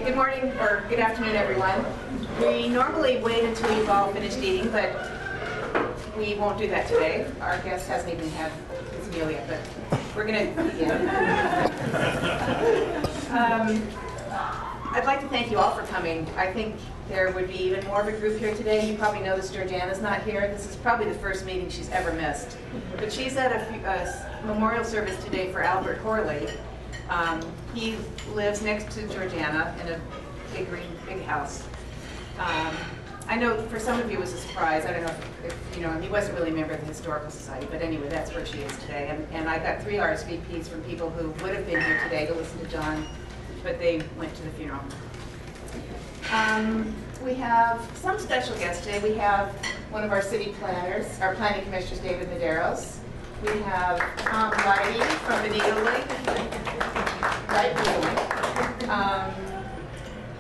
Good morning, or good afternoon, everyone. We normally wait until you've all finished eating, but we won't do that today. Our guest hasn't even had his meal yet, but we're going to begin. I'd like to thank you all for coming. I think there would be even more of a group here today. You probably noticed Georgiana's not here. This is probably the first meeting she's ever missed. But she's at a memorial service today for Albert Horley. He lives next to Georgiana in a big house. I know for some of you it was a surprise. I don't know if you know him. He wasn't really a member of the Historical Society, but anyway, that's where she is today. And I got 3 RSVPs from people who would have been here today to listen to John, but they went to the funeral. We have some special guests today. We have one of our city planners, our planning commissioners, David Medeiros. We have Tom Lighty from Benito Lake.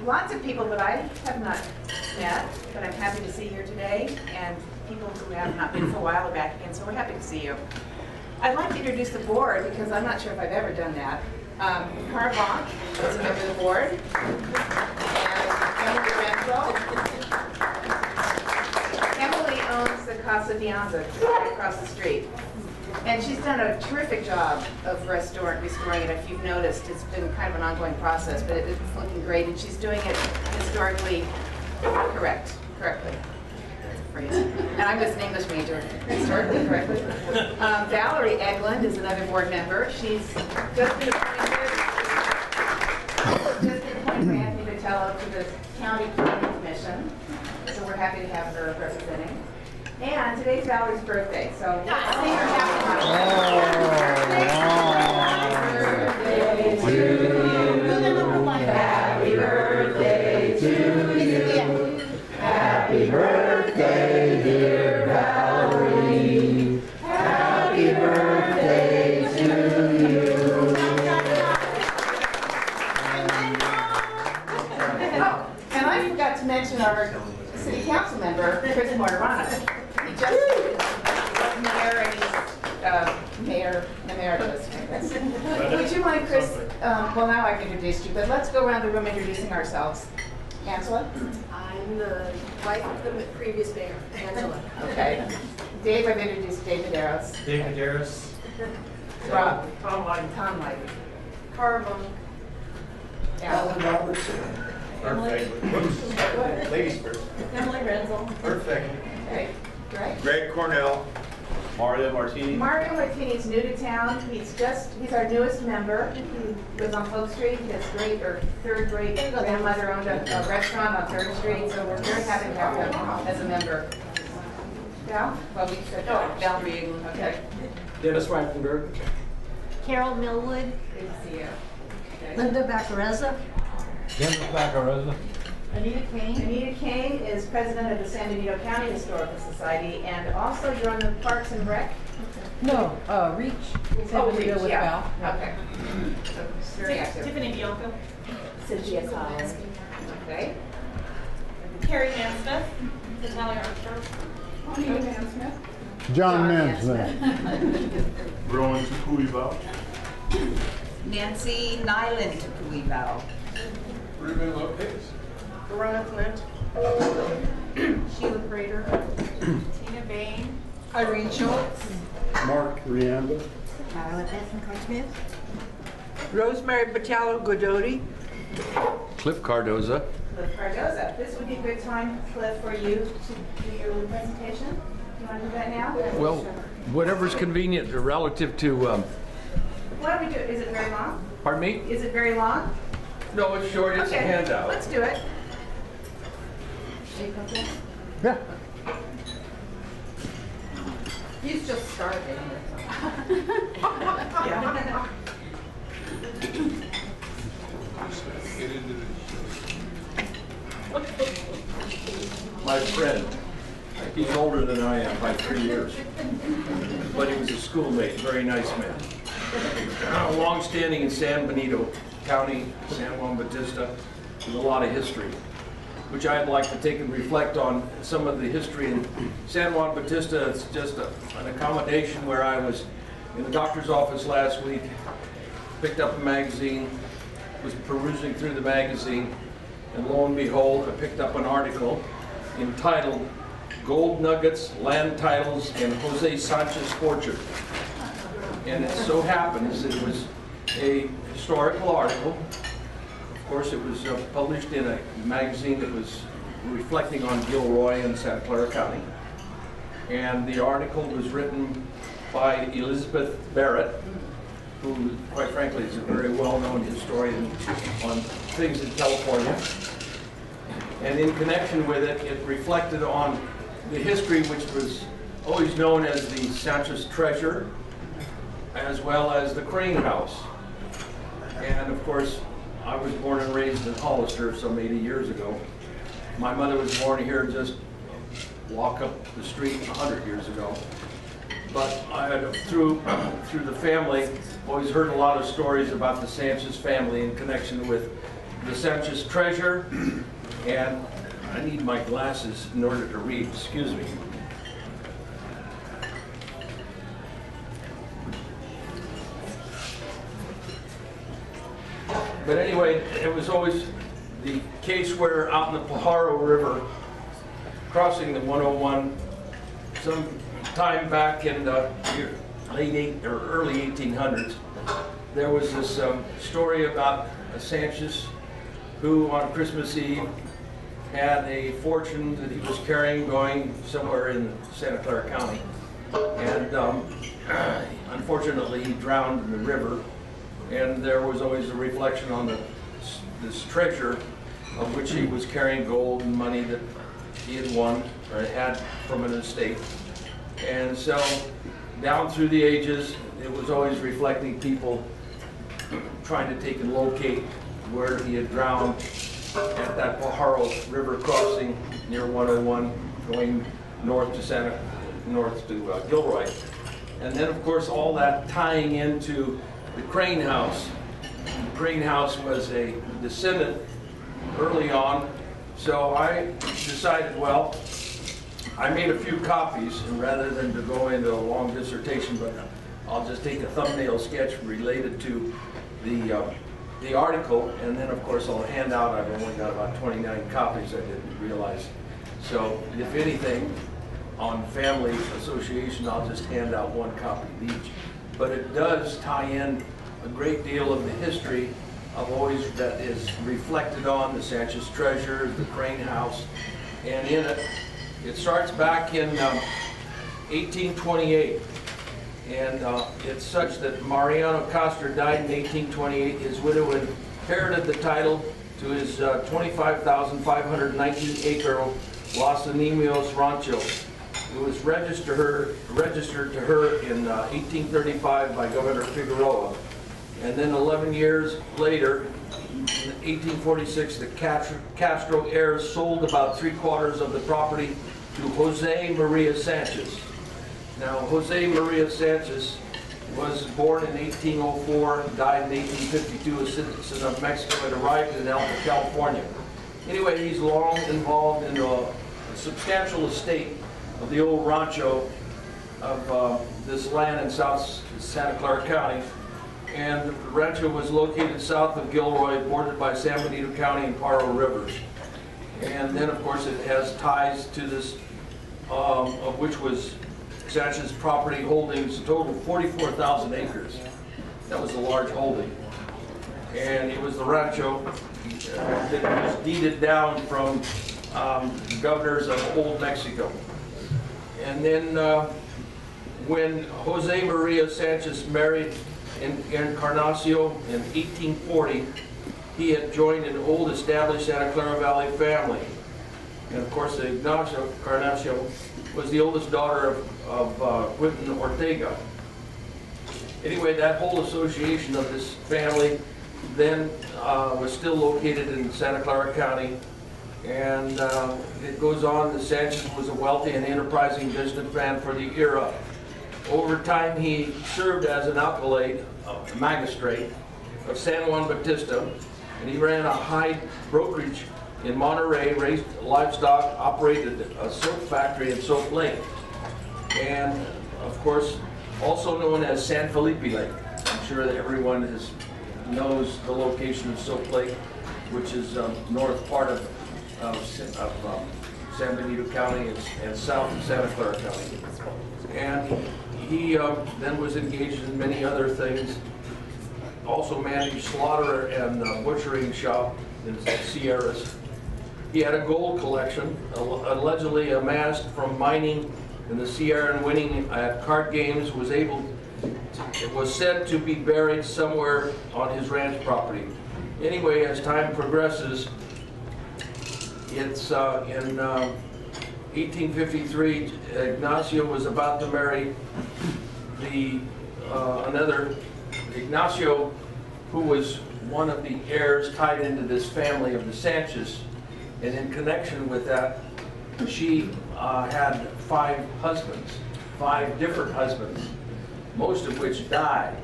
Lots of people that I have not met, but I'm happy to see here today, and people who have not been for a while are back again, so we're happy to see you. I'd like to introduce the board because I'm not sure if I've ever done that. Carl Bonk is a member of the board, and Emily Renzo. Emily owns the Casa Dianza right across the street. And she's done a terrific job of restoring it. If you've noticed, it's been kind of an ongoing process, but it's looking great, and she's doing it historically correctly. That's a phrase. And I'm just an English major, historically correctly. Valerie Eglund is another board member. She's just been appointed by Anthony Vitello to the County Planning Commission, so we're happy to have her representing. And today's Valerie's birthday, so sing her happy birthday to you. Happy birthday, dear Valerie. Happy birthday to you. Oh, and I forgot to mention our city council member, Chris Mortarana. He just mayor and he's mayor emeritus. Would you mind, Chris? Well, now I've introduced you, but let's go around the room introducing ourselves. Angela? I'm the wife of the previous mayor, Angela. Okay. Dave, I've introduced Dave Medeiros. Dave Medeiros. Rob? Tom Lighty. Tom Lighty. Carvon. Alan Robertson. Perfect. Ladies first. Emily Renzel. Perfect. Okay. Greg? Greg Cornell. Mario Martini. Mario Martini's new to town. He's our newest member. He lives on Polk Street. His third great grandmother owned a restaurant on 3rd Street, so we're very happy to have him as a member. Val? Well, we said Valerie. Okay. Dennis Reifenberg. Carol Millwood. Good to see you. Okay. Linda Baccarezza. Dennis Baccarezza. Anita Kane. Anita Kane is president of the San Benito County Historical Society, and also you're on the Parks and Rec? No, Reach. Oh, Reach, with yeah. Val. Okay. So very active. Tiffany Bianco. Cynthia Collins. Okay. Carrie Mansmith. Natalia Armstrong. Anita Mansmith. Jon Mansmith. Rowan Tupuival. Nancy Nyland Tupuival. Ruben Lopez. Verona Flint. Sheila Prater. Tina Bain. Irene Schultz. Mark Rianda. Violet Besson-Smith. Rosemary Batallo Godoti. Cliff Cardoza. Cliff Cardoza. This would be a good time, Cliff, for you to do your presentation. You want to do that now? Well, whatever's convenient relative to, Why don't we do it? Is it very long? pardon me? Is it very long? No, it's short, it's a handout. Let's do it. Yeah. He's just starting. Yeah. My friend, he's older than I am by 3 years, but he was a schoolmate, very nice man. Long-standing in San Benito County, San Juan Bautista, with a lot of history, which I'd like to take and reflect on some of the history in San Juan Bautista. It's just an accommodation where I was in the doctor's office last week, picked up a magazine, was perusing through the magazine, And lo and behold, I picked up an article entitled Gold Nuggets, Land Titles, and Jose Sanchez Fortune. And it so happens that it was a historical article. Of course, it was published in a magazine that was reflecting on Gilroy in Santa Clara County. And the article was written by Elizabeth Barrett, who, quite frankly, is a very well-known historian on things in California. And in connection with it, it reflected on the history which was always known as the Sanchez Treasure, as well as the Crane House. And of course, I was born and raised in Hollister some 80 years ago. My mother was born here just walk up the street 100 years ago. But I had, through the family, always heard a lot of stories about the Sanchez family in connection with the Sanchez Treasure. And I need my glasses in order to read, excuse me. But anyway, it was always the case where out in the Pajaro River, crossing the 101, some time back in the early 1800s, there was this story about a Sanchez who on Christmas Eve had a fortune that he was carrying going somewhere in Santa Clara County. And unfortunately, he drowned in the river. And there was always a reflection on this treasure of which he was carrying gold and money that he had won or had from an estate. And so down through the ages, it was always reflecting people trying to take and locate where he had drowned at that Pajaro River crossing near 101 going north to Gilroy. And then of course all that tying into the Crane House. The Crane House was a descendant early on, so I decided, well, I made a few copies, and rather than to go into a long dissertation, but I'll just take a thumbnail sketch related to the article, and then of course I'll hand out, I've only got about 29 copies, I didn't realize. So if anything, on family association, I'll just hand out one copy of each. But it does tie in a great deal of the history of always that is reflected on the Sanchez Treasure, the Crane House, and in it, it starts back in 1828. And it's such that Mariano Castor died in 1828. His widow inherited the title to his 25,519 acre Los Animios Rancho. It was registered to her in 1835 by Governor Figueroa. And then 11 years later, in 1846, the Castro heirs sold about 3/4 of the property to Jose Maria Sanchez. Now, Jose Maria Sanchez was born in 1804, died in 1852, a citizen of Mexico, and arrived in Alta, California. Anyway, he's long involved in a substantial estate of the old rancho of this land in South Santa Clara County. And the rancho was located south of Gilroy, bordered by San Benito County and Pajaro rivers. And then, of course, it has ties to this, of which was Sanchez's property holdings, a total of 44,000 acres. That was a large holding. And it was the rancho that was deeded down from governors of old Mexico. And then when Jose Maria Sanchez married Encarnacio in 1840, he had joined an old established Santa Clara Valley family. And of course, Encarnacio was the oldest daughter of Quintin Ortega. Anyway, that whole association of this family then was still located in Santa Clara County. And it goes on that Sanchez was a wealthy and enterprising businessman for the era. Over time, he served as an alcalde, a magistrate of San Juan Bautista, and he ran a hide brokerage in Monterey, raised livestock, operated a soap factory in Soap Lake, and of course, also known as San Felipe Lake. I'm sure that everyone knows the location of Soap Lake. which is north part of San Benito County and south of Santa Clara County. And he then was engaged in many other things. Also managed slaughter and butchering shop in Sierras. He had a gold collection, allegedly amassed from mining in the Sierra and winning at card games. It was said to be buried somewhere on his ranch property. Anyway, as time progresses, it's in 1853, Ignacio was about to marry another Ignacio, who was one of the heirs tied into this family of the Sanchez. And in connection with that, she had 5 husbands, 5 different husbands, most of which died.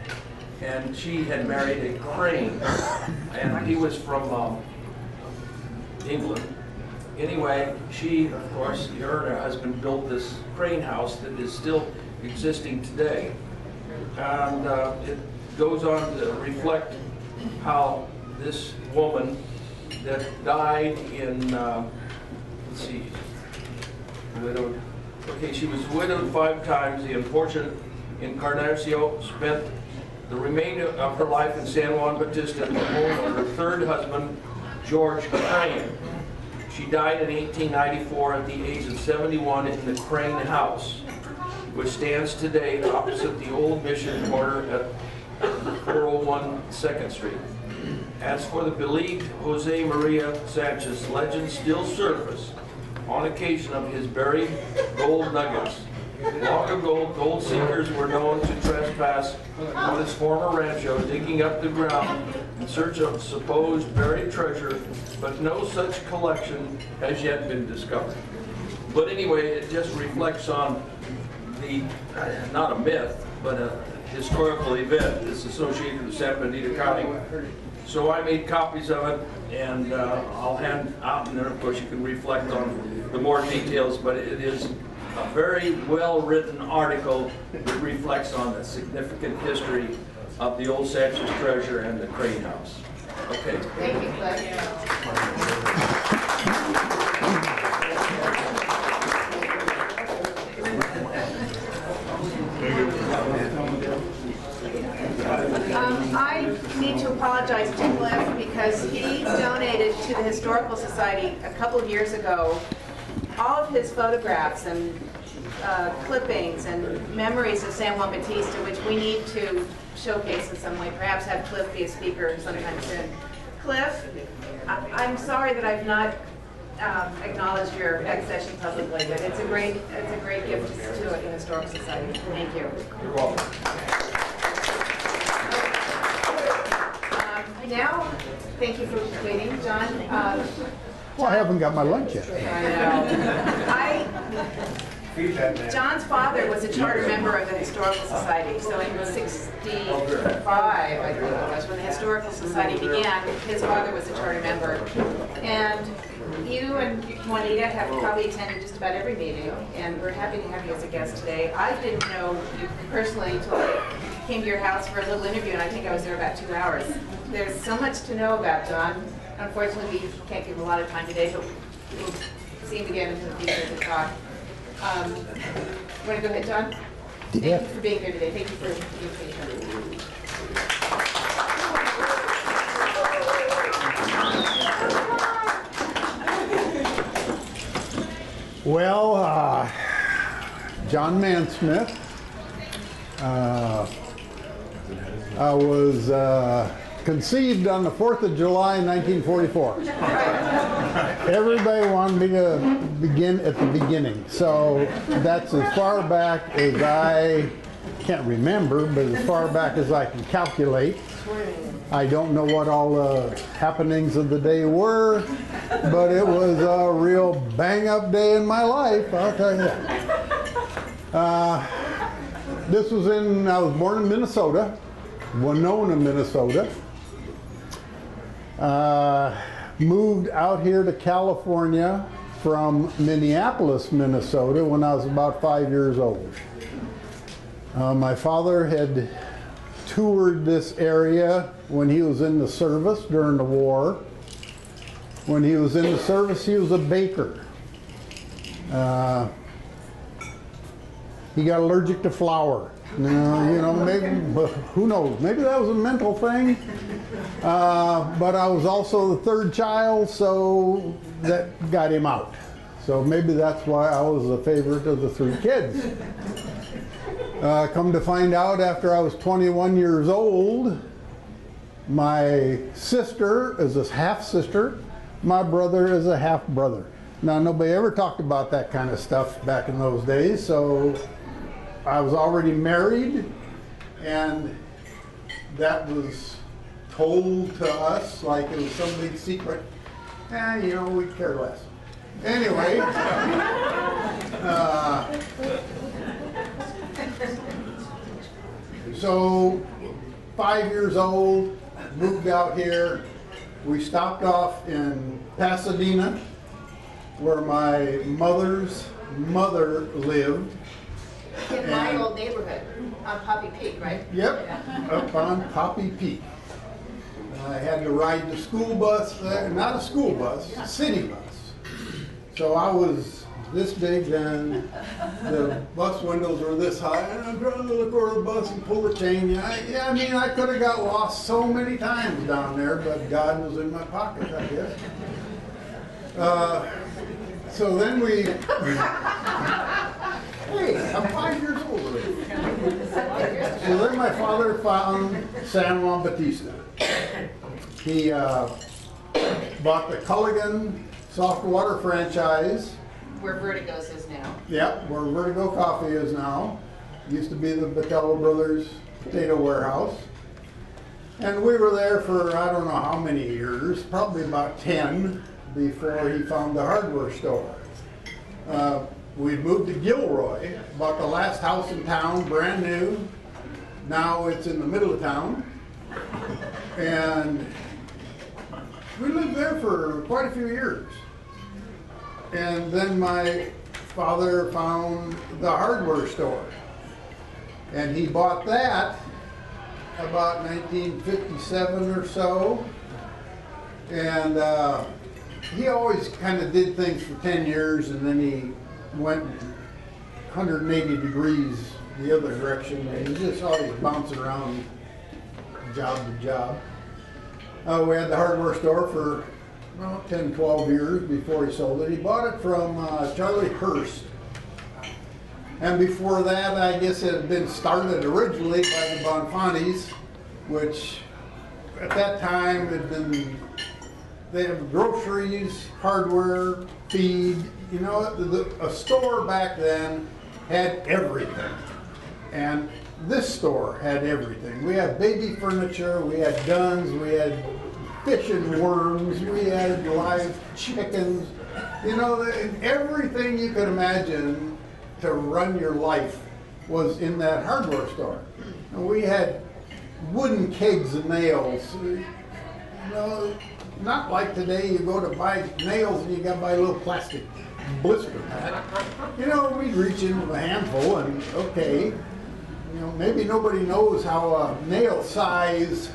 And she had married a crane, and he was from England. Anyway, she, of course, her and her husband built this crane house that is still existing today. And it goes on to reflect how this woman that died in, let's see, widowed. Okay, she was widowed 5 times. The unfortunate Encarnacio spent the remainder of her life in San Juan Bautista at the home of her 3rd husband, George Crane. She died in 1894 at the age of 71 in the Crane House, which stands today opposite the old Mission corner at 401 2nd Street. As for the beleaguered Jose Maria Sanchez, legends still surface on occasion of his buried gold nuggets. Long ago, gold seekers were known to trespass on his former rancho, digging up the ground in search of supposed buried treasure, but no such collection has yet been discovered. But anyway, it just reflects on the, not a myth, but a historical event that's associated with San Benito County. So I made copies of it, and I'll hand out, and then of course you can reflect on the more details, but it is a very well-written article that reflects on the significant history of the old Sanchez treasure and the Crane House. Okay. Thank you, Cliff. I need to apologize to Cliff because he donated to the Historical Society a couple of years ago all of his photographs and clippings and memories of San Juan Bautista, which we need to showcase in some way. Perhaps have Cliff be a speaker sometime soon. Cliff, I'm sorry that I've not acknowledged your accession publicly, but it's a great gift to the Historical Society. Thank you. You're welcome. Now, thank you for waiting, John. Well, I haven't got my lunch yet. I know. John's father was a charter member of the Historical Society, so in '65, I think it was, when the Historical Society began, his father was a charter member. And you and Juanita have probably attended just about every meeting, and we're happy to have you as a guest today. I didn't know you personally until I came to your house for a little interview, and I think I was there about 2 hours. There's so much to know about John. Unfortunately, we can't give a lot of time today, but we'll see him again in the future to talk. Want to go ahead, John? Thank you for being here today. Thank you for being patient. Well, Jon Mansmith. I was conceived on the 4th of July, 1944. Everybody wanted me to begin at the beginning. So that's as far back as I can't remember, but as far back as I can calculate. I don't know what all the happenings of the day were, but it was a real bang-up day in my life, I'll tell you that. I was born in Minnesota, Winona, Minnesota. Moved out here to California from Minneapolis, Minnesota when I was about 5 years old. My father had toured this area when he was in the service during the war. When he was in the service, he was a baker. He got allergic to flour. Maybe, who knows? Maybe that was a mental thing. But I was also the third child, so that got him out. So maybe that's why I was the favorite of the three kids. Come to find out, after I was 21 years old, my sister is a half-sister, my brother is a half-brother. Now, nobody ever talked about that kind of stuff back in those days, so I was already married, and that was told to us like it was some big secret. We care less. Anyway, so 5 years old, moved out here. We stopped off in Pasadena, where my mother's mother lived. In my old neighborhood, on Poppy Peak, right? Yep, up on Poppy Peak. I had to ride the school bus there, not a school bus, a city bus. So I was this big then, the bus windows were this high, and I'm trying to look over the bus and pull the chain. I could have got lost so many times down there, but God was in my pocket, I guess. So then we, hey, I'm 5 years old already. So then my father found San Juan Bautista. He bought the Culligan soft water franchise. Where Vertigo's is now. Yep, where Vertigo Coffee is now. Used to be the Botello Brothers potato warehouse. And we were there for I don't know how many years, probably about 10, before he found the hardware store. We moved to Gilroy, bought the last house in town, brand new. Now it's in the middle of town. And we lived there for quite a few years. And then my father found the hardware store. And he bought that about 1957 or so. And he always kind of did things for 10 years, and then he went 180 degrees the other direction. And he just always bouncing around job to job. We had the hardware store for 10, 12 years before he sold it. He bought it from Charlie Hurst. And before that, I guess it had been started originally by the Bonfantis, which at that time had been, they have groceries, hardware, feed. A store back then had everything. And this store had everything. We had baby furniture, we had guns, we had fish and worms, we had live chickens. Everything you could imagine to run your life was in that hardware store. And we had wooden kegs of nails. Not like today, you go to buy nails and you got to buy a little plastic blister pack. We'd reach in with a handful and okay, maybe nobody knows how a nail size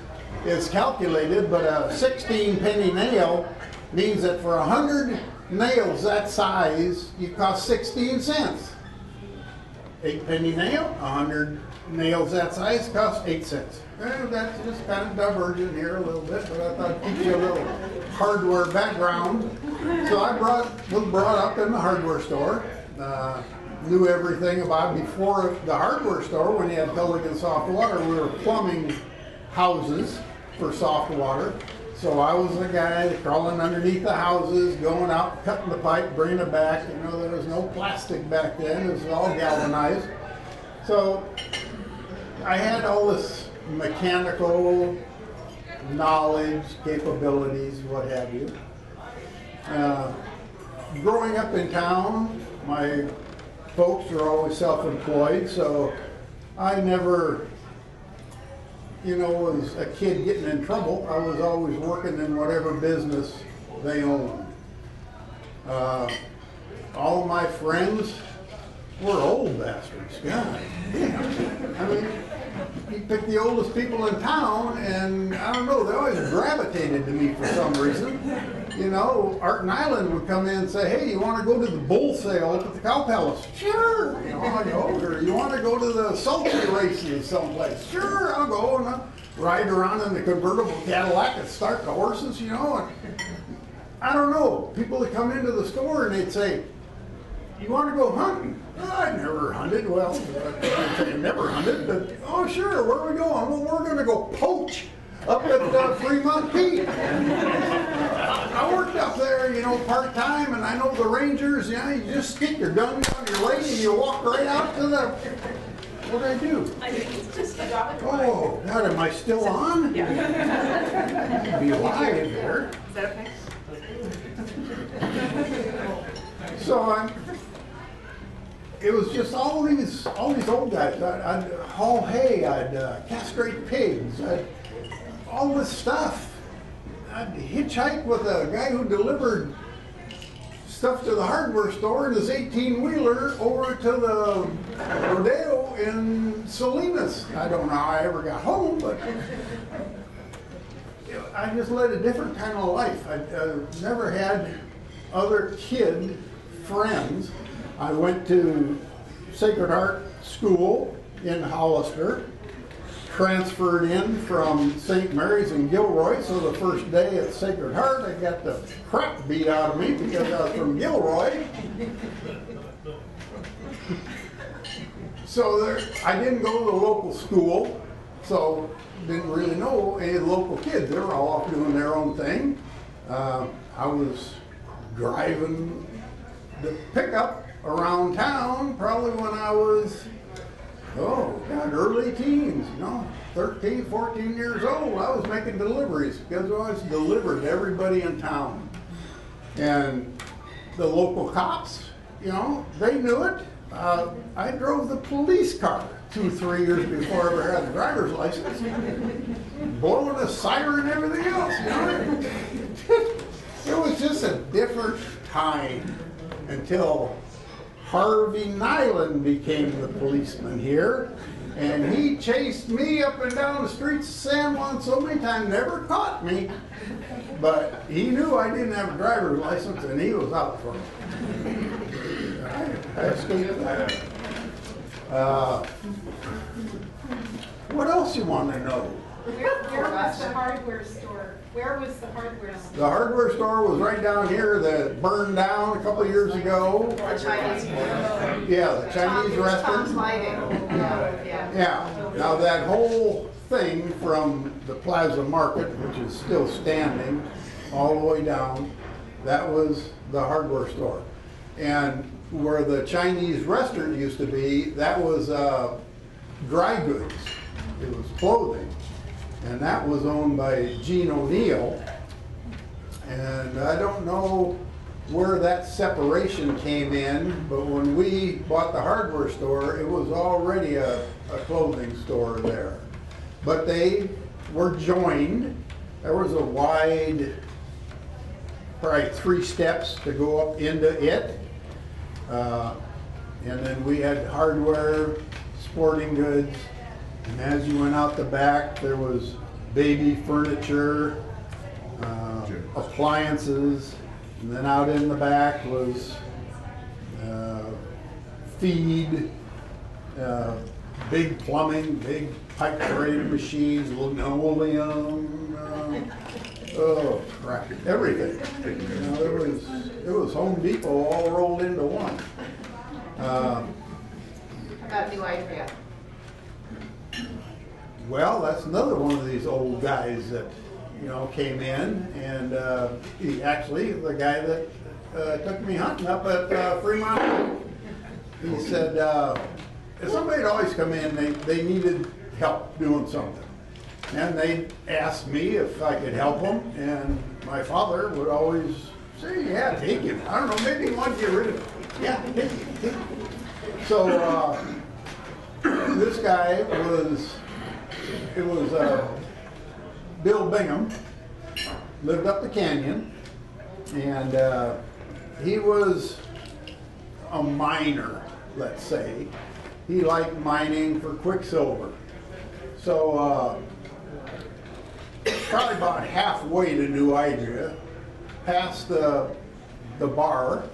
is calculated, but a 16-penny nail means that for 100 nails that size, you cost 16 cents. 8-penny nail, 100 nails that size cost 8 cents. That's just kind of divergent here a little bit, but I thought I'd teach you a little hardware background. So I was brought up in the hardware store. Knew everything about it. Before the hardware store, when you had Culligan soft water, we were plumbing houses for soft water. So I was the guy crawling underneath the houses, going out, cutting the pipe, bringing it back. There was no plastic back then. It was all galvanized. So I had all this mechanical knowledge, capabilities, what have you. Growing up in town, my folks were always self-employed, so I never, was a kid getting in trouble. I was always working in whatever business they owned. All of my friends were old bastards. God damn. You pick the oldest people in town, and I don't know, they always gravitated to me for some reason. You know, Art Island would come in and say, hey, you want to go to the bull sale up at the Cow Palace? Sure. You know, I'll go. Or you want to go to the sulky races someplace? Sure, I'll go. And I'll ride around in the convertible Cadillac and start the horses, you know. And I don't know. People would come into the store and they'd say, you want to go hunting? Oh, I'd never hunted. Well, I can't say I never hunted, but oh, sure, where are we going? Well, we're going to go poach up at Fremont Peak. I worked up there, you know, part-time, and I know the rangers, you know, you just stick your gun down your leg and you walk right out to the, what'd I do? I think it's just a job. Oh, God, am I still on? Yeah. You'd be alive there. Is that okay? So it was just all these old guys. I'd haul hay, I'd castrate pigs, all this stuff. I'd hitchhike with a guy who delivered stuff to the hardware store in his 18-wheeler over to the rodeo in Salinas. I don't know how I ever got home, but I just led a different kind of life. I never had other kid friends. I went to Sacred Heart School in Hollister, transferred in from St. Mary's in Gilroy, so the first day at Sacred Heart I got the crap beat out of me because I was from Gilroy. So I didn't go to the local school, so didn't really know any of the local kids. They were all off doing their own thing. I was driving the pickup around town probably when I was, early teens, 13, 14 years old. I was making deliveries because I was delivered to everybody in town. And the local cops, they knew it. I drove the police car 2-3 years before I ever had a driver's license, blowing a siren and everything else. It was just a different time until Harvey Nyland became the policeman here, and he chased me up and down the streets of San Juan so many times, never caught me, but he knew I didn't have a driver's license and he was out for me. I escaped that. What else you want to know? Where was the hardware store? Where was the hardware store? The hardware store was right down here that burned down a couple of years ago. The Chinese. Yeah, the Chinese restaurant. Yeah. Now that whole thing from the Plaza Market, which is still standing, all the way down, that was the hardware store. And where the Chinese restaurant used to be, that was dry goods. It was clothing. And that was owned by Gene O'Neill. And I don't know where that separation came in, but when we bought the hardware store, it was already a clothing store there. But they were joined. There was a wide, probably 3 steps to go up into it. And then we had hardware, sporting goods. And as you went out the back, there was baby furniture, appliances, and then out in the back was feed, big plumbing, big pipe braiding machines, linoleum, oh crap, everything. It was Home Depot all rolled into one. How about new iPad? Well, that's another one of these old guys that, came in, and he actually, the guy that took me hunting up at Fremont, he said, somebody'd always come in, they needed help doing something. And they asked me if I could help them, and my father would always say, yeah, take him. I don't know, maybe he wanted to get rid of him. Yeah, take him. So this guy was Bill Bingham, lived up the canyon, and he was a miner, let's say. He liked mining for quicksilver. So probably about halfway to New Idaho, past the bar.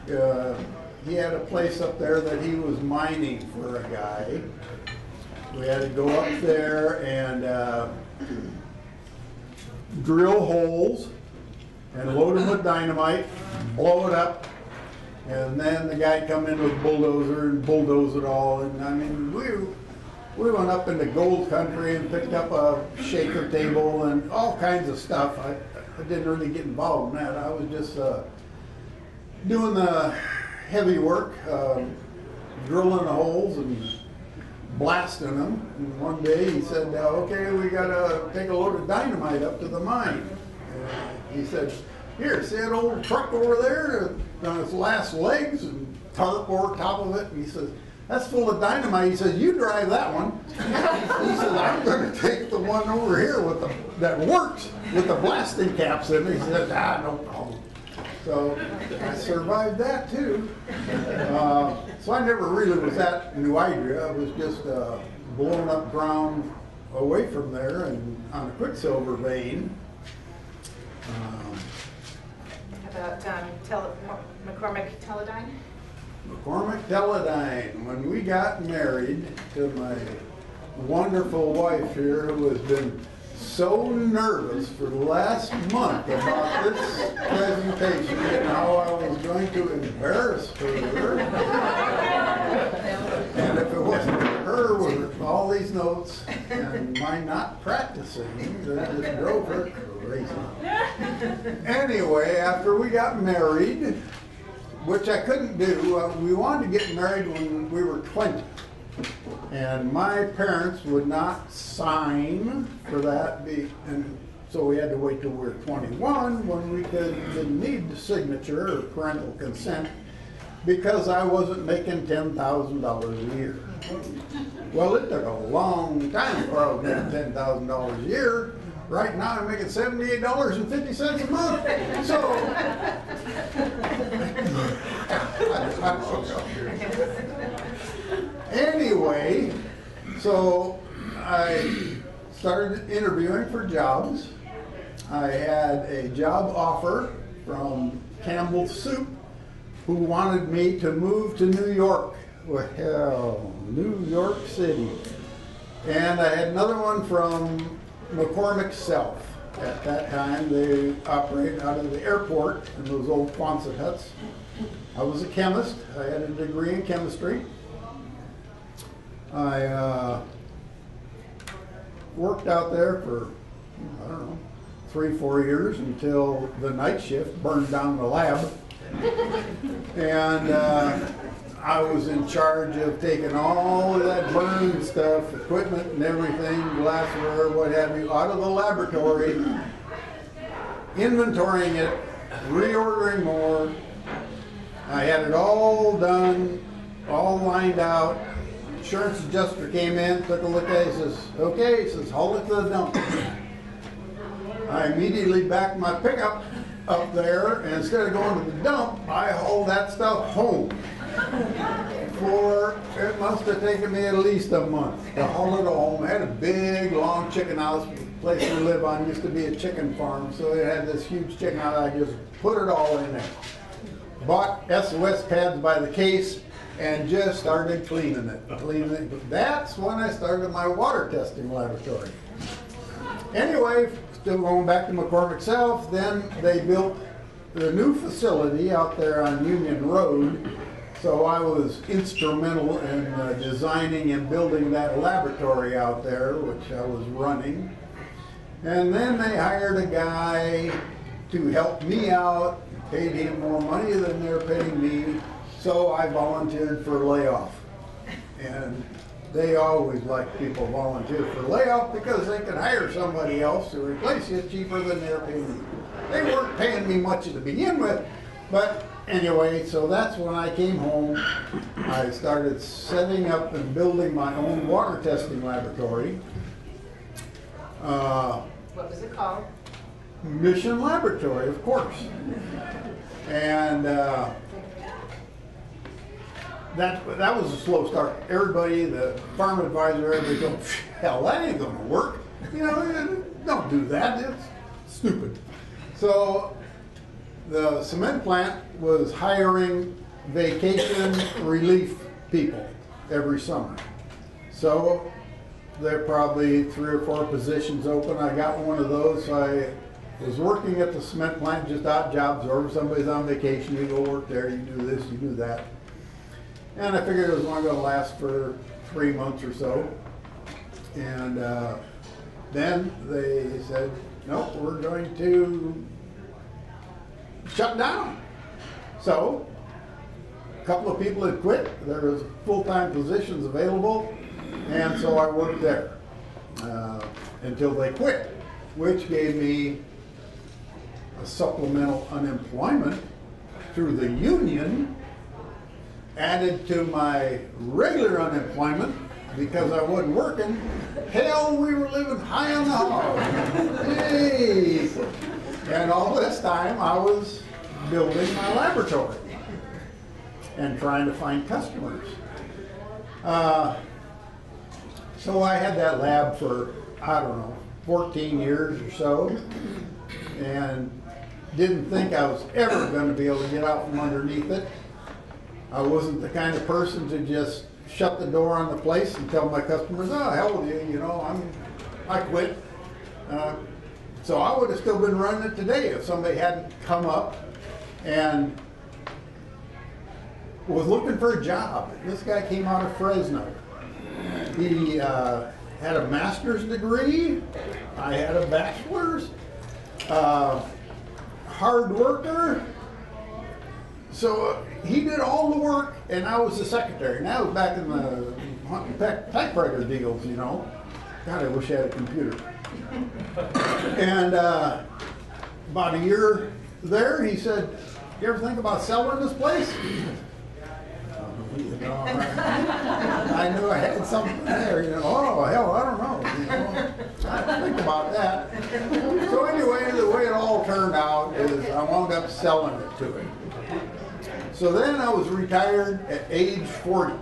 He had a place up there that he was mining for a guy. We had to go up there and drill holes and load them with dynamite, blow it up, and then the guy come in with a bulldozer and bulldoze it all. And I mean, we went up into gold country and picked up a shaker table and all kinds of stuff. I didn't really get involved in that. I was just doing the heavy work, drilling the holes and blasting them. And one day he said, okay, we gotta take a load of dynamite up to the mine. He said, here, see that old truck over there on its last legs and tarp over top of it? And he says, that's full of dynamite. He says, you drive that one. He says, I'm going to take the one over here with that works with the blasting caps in it. He said, no problem. So I survived that too. So I never really was at New Idria. I was just blowing up ground away from there and on a quicksilver vein. About McCormick Teledyne? McCormick Teledyne. When we got married to my wonderful wife here, who has been so nervous for the last month about this presentation and how I was going to embarrass her. And if it wasn't for her with all these notes and my not practicing, that just drove her crazy. Anyway, after we got married, which I couldn't do, we wanted to get married when we were 20. And my parents would not sign for that, and so we had to wait till we were 21 when we didn't need the signature or parental consent because I wasn't making $10,000 a year. Well, it took a long time before I was making $10,000 a year. Right now I'm making $78.50 a month. So, anyway, so I started interviewing for jobs. I had a job offer from Campbell's Soup, who wanted me to move to New York. Well, New York City. And I had another one from McCormick Self. At that time, they operated out of the airport in those old Quonset huts. I was a chemist. I had a degree in chemistry. I worked out there for, I don't know, 3-4 years until the night shift burned down the lab. And I was in charge of taking all of that burned stuff, equipment and everything, glassware, what have you, out of the laboratory, inventorying it, reordering more. I had it all done, all lined out. Insurance adjuster came in, took a look at it, says, okay, he says, haul it to the dump. I immediately backed my pickup up there, and instead of going to the dump, I hauled that stuff home. It must have taken me at least a month to haul it home. I had a big, long chicken house. The place we live on used to be a chicken farm, so it had this huge chicken house. I just put it all in there. Bought SOS pads by the case and just started cleaning it. That's when I started my water testing laboratory. Anyway, still going back to McCormick Self, then they built the new facility out there on Union Road. So I was instrumental in designing and building that laboratory out there, which I was running. And then they hired a guy to help me out, paid him more money than they're paying me, so I volunteered for layoff. And they always like people volunteer for layoff because they can hire somebody else to replace you cheaper than they're paying you. They weren't paying me much to begin with, but anyway, so that's when I came home. I started setting up and building my own water testing laboratory. What was it called? Mission Laboratory, of course. And that was a slow start. Everybody, the farm advisor, everybody goes, hell, that ain't gonna work. You know, don't do that, it's stupid. So the cement plant was hiring vacation relief people every summer. So there are probably 3 or 4 positions open. I got one of those. So I was working at the cement plant, just odd jobs, or if somebody's on vacation, you go work there, you do this, you do that. And I figured it was only going to last for 3 months or so. And then they said, nope, we're going to shut down. So a couple of people had quit. There was full-time positions available, and so I worked there until they quit, which gave me a supplemental unemployment through the union, added to my regular unemployment because I wasn't working. Hell, we were living high on the hog. Hey! And all this time I was building my laboratory and trying to find customers. So I had that lab for, I don't know, 14 years or so, and didn't think I was ever going to be able to get out from underneath it. I wasn't the kind of person to just shut the door on the place and tell my customers, oh, hell with you, you know, I quit. So I would have still been running it today if somebody hadn't come up and was looking for a job. This guy came out of Fresno. He had a master's degree. I had a bachelor's. Hard worker. So he did all the work, and I was the secretary. And that was back in the typewriter deals, you know. God, I wish I had a computer. And about a year there, he said, you ever think about selling this place? You know, I knew I had something there. You know, oh hell, I don't know. You know, I think about that. So anyway, the way it all turned out is I wound up selling it to him. So then I was retired at age 40.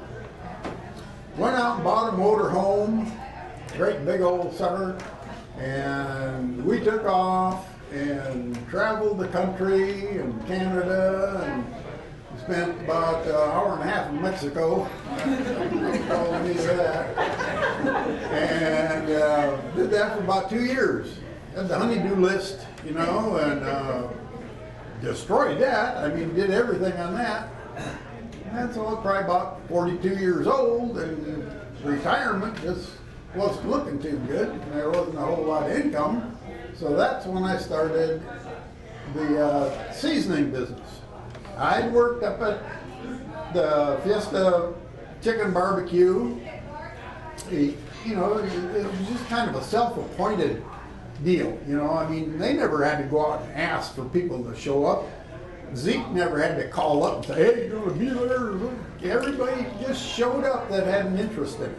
Went out and bought a motor home, great big old sucker, and we took off and traveled the country and Canada and spent about an hour and a half in Mexico. Told me that. And did that for about 2 years. Had the honey-do list, you know, and destroyed that. I mean, did everything on that. And so I was probably about 42 years old, and retirement just wasn't looking too good. And there wasn't a whole lot of income. So that's when I started the seasoning business. I'd worked up at the Fiesta Chicken Barbecue. You know, it was just kind of a self-appointed deal. You know, I mean, they never had to go out and ask for people to show up. Zeke never had to call up and say, hey, you're going to be there. Everybody just showed up that had an interest in it.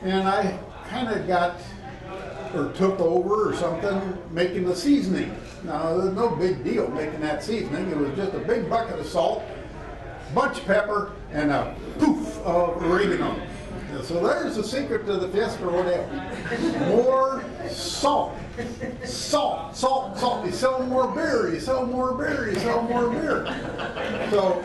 And I kind of got, or took over or something, making the seasoning. Now, there's no big deal making that seasoning. It was just a big bucket of salt, bunch of pepper, and a poof of oregano. So there's the secret to the Fiesta Rodeo. More salt. Salt, salt, salt. You sell more beer, you sell more beer, you sell more beer. So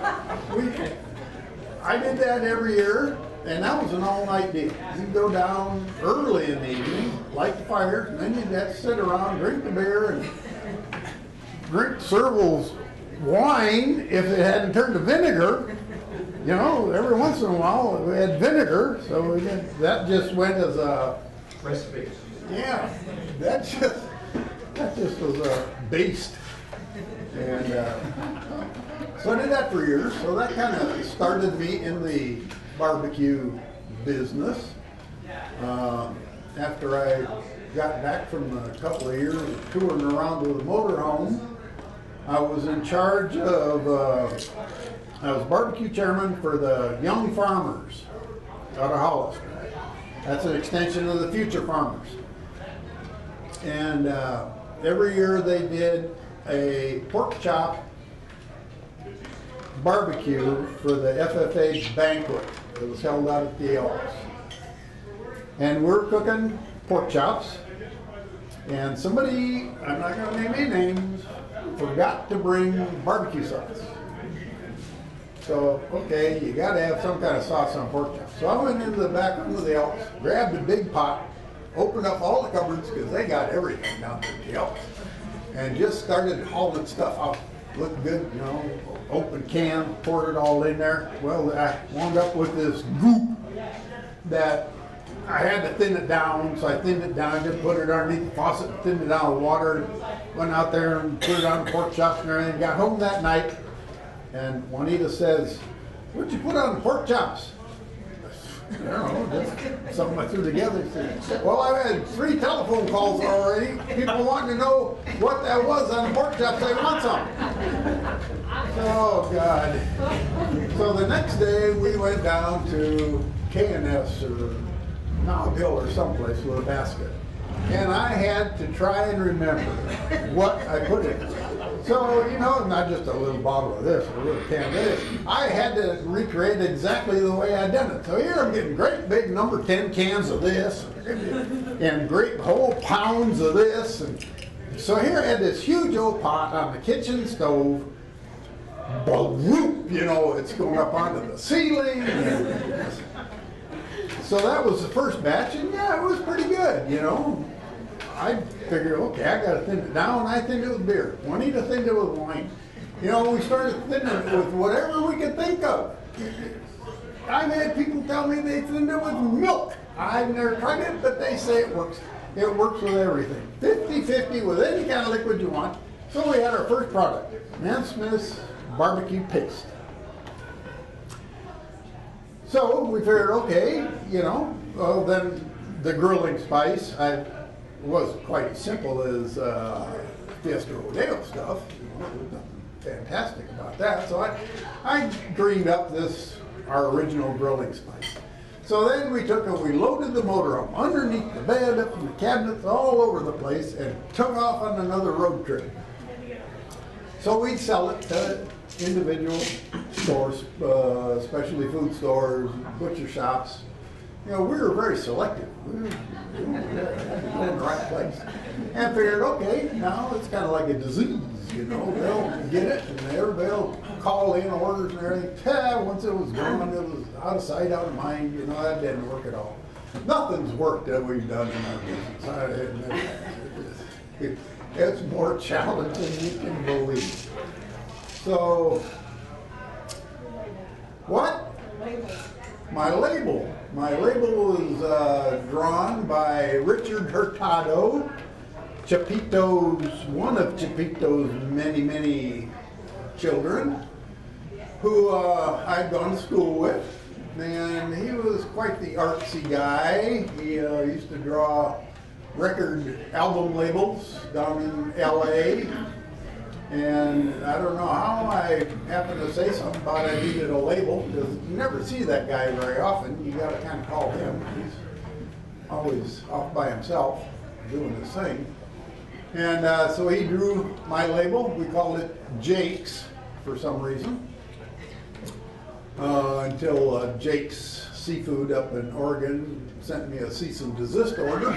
I did that every year, and that was an all-night deal. You'd go down early in the evening, light the fires, and then you'd have to sit around, drink the beer, and drink Serval's wine if it hadn't turned to vinegar. You know, every once in a while we had vinegar, so that just went as a Recipe. yeah. That just was based, and so I did that for years. So that kind of started me in the barbecue business. After I got back from a couple of years of touring around with a motorhome, I was in charge of. I was barbecue chairman for the Young Farmers out of Hollister. That's an extension of the Future Farmers. And every year they did a pork chop barbecue for the FFA banquet that was held out at the Elks. And we're cooking pork chops. And somebody, I'm not going to name any names, forgot to bring barbecue sauce. So, okay, you gotta have some kind of sauce on pork chops. So I went into the back room of the Elks, grabbed a big pot, opened up all the cupboards, because they got everything down there at the Elks, and just started hauling stuff out. Looked good, you know, open can, poured it all in there. Well, I wound up with this goop that I had to thin it down, so I thinned it down, just put it underneath the faucet, thinned it down with water, went out there and put it on the pork chops and everything. Got home that night, and Juanita says, "What'd you put on the pork chops?" I don't know, just something I threw together. Well, I've had 3 telephone calls already. People wanting to know what that was on the pork chops. They want some. Oh, God. So the next day, we went down to K&S or Hill or someplace with a basket. And I had to try and remember what I put in it. So, you know, not just a little bottle of this, or a little can of this. I had to recreate exactly the way I done it. So here I'm getting great big number 10 cans of this, and great whole pounds of this. And so here I had this huge old pot on the kitchen stove. Bloop, you know, it's going up onto the ceiling. So that was the first batch, and yeah, it was pretty good, you know. I figured, okay, I got to thin it down. I thinned it with beer. Juanita thinned it with wine. You know, we started thinning it with whatever we could think of. I've had people tell me they thinned it with milk. I've never tried it, but they say it works. It works with everything. 50-50 with any kind of liquid you want. So we had our first product, Mansmith's barbecue paste. So we figured, okay, you know, well, then the grilling spice, wasn't quite as simple as Fiesta Rodeo stuff. You know, there's nothing fantastic about that. So I greened up our original grilling spice. So then we took and we loaded the motorhome underneath the bed, up in the cabinets, all over the place, and took off on another road trip. So we'd sell it to individual stores, especially food stores, butcher shops. You know, we were very selective. We were in the right place. And figured, okay, now it's kind of like a disease, you know. They'll get it, and everybody will call in orders and everything. Once it was gone, it was out of sight, out of mind. You know, that didn't work at all. Nothing's worked that we've done in our business. It's more challenging than you can believe. So, what? My label. My label was drawn by Richard Hurtado, one of Chapito's many, many children, who I'd gone to school with. And he was quite the artsy guy. He used to draw record album labels down in LA. And I don't know how I happened to say something about I needed a label, because you never see that guy very often. You got to kind of call him. He's always off by himself doing his thing. And so he drew my label. We called it Jake's for some reason. Until Jake's Seafood up in Oregon sent me a cease and desist order.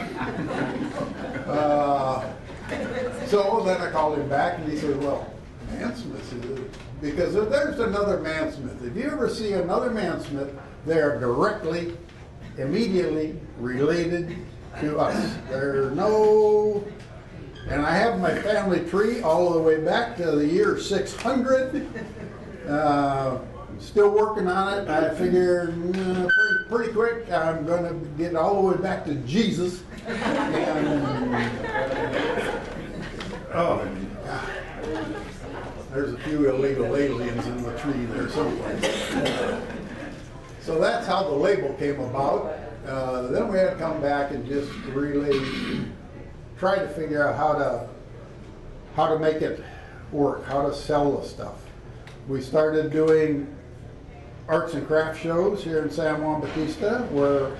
So then I called him back and he said, well, Mansmith, because if there's another Mansmith, if you ever see another Mansmith, they are directly, immediately related to us. There's no, and I have my family tree all the way back to the year 600. Still working on it. I figure pretty quick I'm going to get all the way back to Jesus. Oh, God. There's a few illegal aliens in the tree there someplace. So that's how the label came about. Then we had to come back and just really try to figure out how to make it work, how to sell the stuff. We started doing arts and craft shows here in San Juan Bautista, where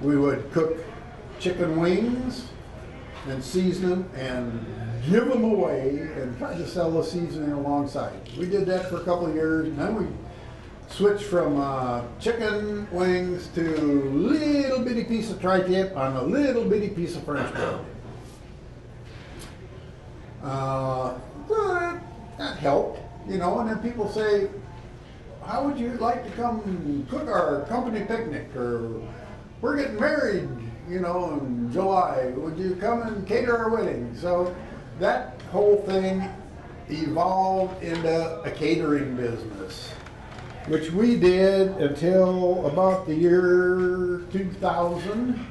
we would cook chicken wings and season them and give them away and try to sell the seasoning alongside. We did that for a couple of years, and then we switched from chicken wings to little bitty piece of tri-tip on a little bitty piece of French bread. So that helped, you know, and then people say, how would you like to come cook our company picnic? Or we're getting married, you know, in July. Would you come and cater our wedding? So that whole thing evolved into a catering business, which we did until about the year 2000,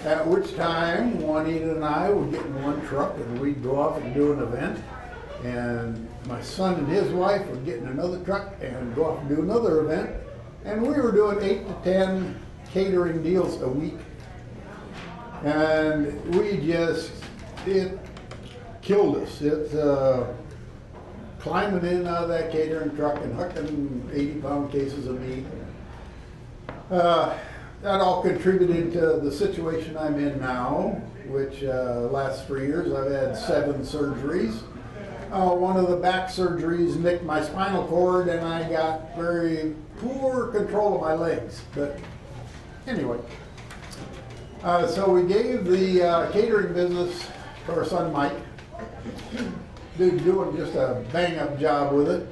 at which time Juanita and I would get in one truck and we'd go off and do an event, and my son and his wife would get in another truck and go off and do another event, and we were doing 8 to 10 catering deals a week, and it killed us. It's climbing in out of that catering truck and hooking 80-pound cases of meat. That all contributed to the situation I'm in now, which last 3 years I've had 7 surgeries. One of the back surgeries nicked my spinal cord, and I got very poor control of my legs. But anyway, so we gave the catering business to our son Mike. Dude's doing just a bang-up job with it.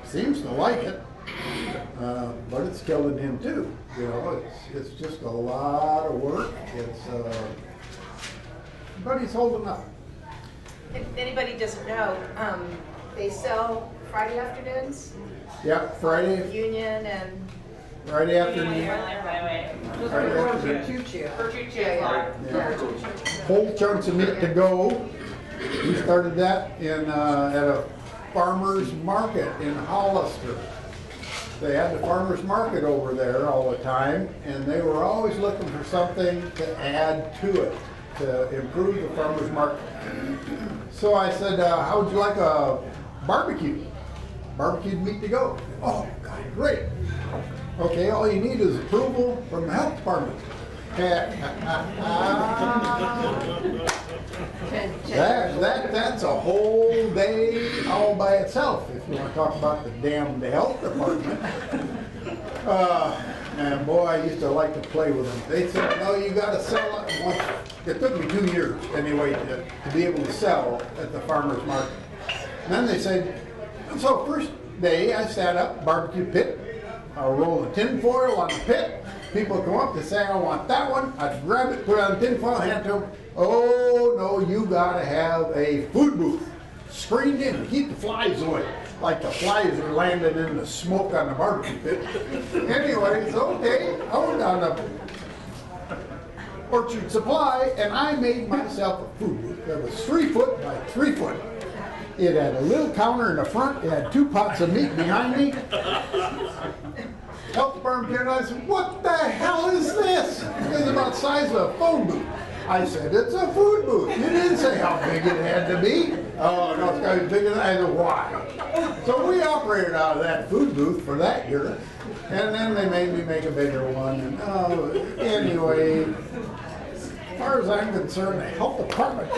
Seems to like it, but it's killing him too. You know, it's just a lot of work. But he's holding up. If anybody doesn't know, they sell Friday afternoons, Yeah, Friday Union and afternoon. Friday afternoon. Yeah. Whole chunks of meat to go. We started that at a farmer's market in Hollister. They had the farmer's market over there all the time, and they were always looking for something to add to it, to improve the farmer's market. So I said, how would you like a barbecue? Barbecued meat to go. Oh, God, great. Okay, all you need is approval from the health department. That's a whole day all by itself, if you want to talk about the damn health department. And boy, I used to like to play with them. They said, no, you got to sell it once. It took me 2 years anyway to be able to sell at the farmer's market. And then they said, so first day I sat up, barbecue pit, I'll roll the tin foil on the pit. People come up, they say, I want that one. I'd grab it, put it on the tin foil, hand it to them. Oh, no, you got to have a food booth screened in to keep the flies away. Like the flies are landing in the smoke on the barbecue pit. Anyway, it's okay. I went down to Orchard Supply, and I made myself a food booth that was 3 foot by 3 foot. It had a little counter in the front. It had 2 pots of meat behind me. Health department came and I said, what the hell is this? It was about the size of a phone booth. I said, it's a food booth. You didn't say how big it had to be. Oh, no, it's got to be bigger than that. I said, why? So we operated out of that food booth for that year. And then they made me make a bigger one. And anyway, as far as I'm concerned, the health department, boy,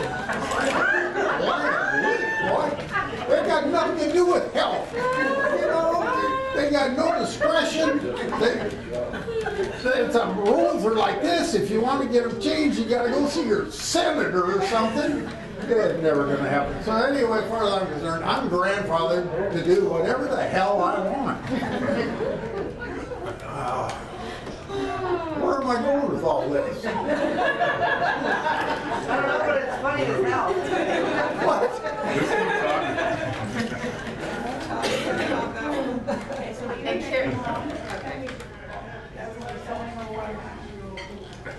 they got nothing to do with health. You know, they got no discretion. Some rules are like this. If you want to get them changed, you got to go see your senator or something. It's never going to happen. So anyway, as far as I'm concerned, I'm grandfathered to do whatever the hell I want. Where am I going with all this? I don't know, but it's funny as hell. What?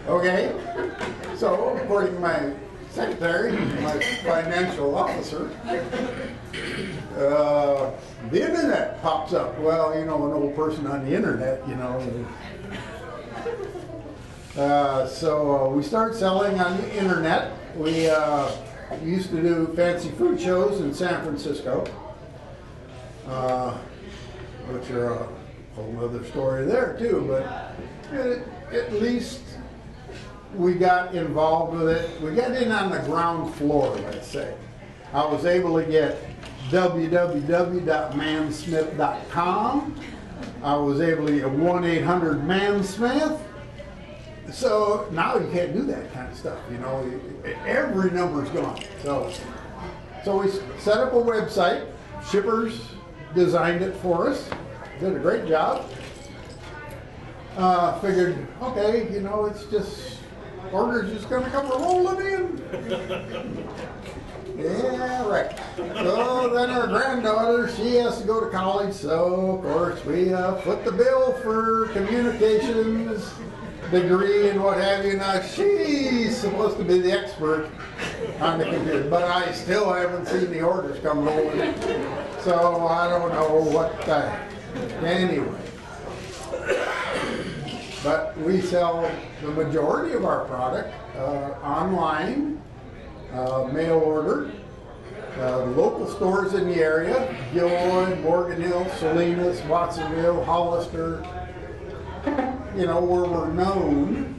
Okay, so according to my secretary, my financial officer, the internet pops up. Well, you know, an old person on the internet, you know. So we start selling on the internet. We used to do fancy food shows in San Francisco, which are a whole other story there too, but at least we got involved with it. We got in on the ground floor, let's say. I was able to get www.mansmith.com. I was able to get 1-800-MANSMITH. So now you can't do that kind of stuff, you know. Every number's gone. So So we set up a website. Shippers designed it for us. Did a great job. Figured, okay, you know, it's just, orders just gonna come rolling in. Yeah, right. So then our granddaughter, she has to go to college, so of course we foot the bill for communications degree and what have you. Now she's supposed to be the expert on the computer, but I still haven't seen the orders come rolling. So I don't know what anyway. But we sell the majority of our product online, mail order, local stores in the area, Gilroy, Morgan Hill, Salinas, Watsonville, Hollister, you know, where we're known,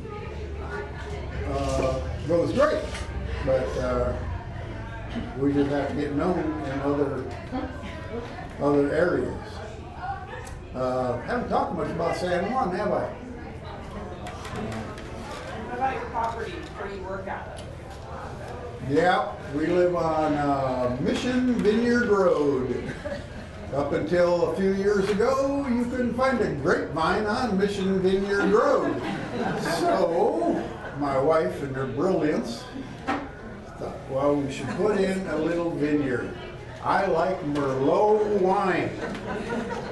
goes great. But we just have to get known in other areas. Haven't talked much about San Juan, have I? What about your property where you work out of? Yeah, we live on Mission Vineyard Road. Up until a few years ago, you couldn't find a grapevine on Mission Vineyard Road. So, my wife and her brilliance thought, well, we should put in a little vineyard. I like Merlot wine.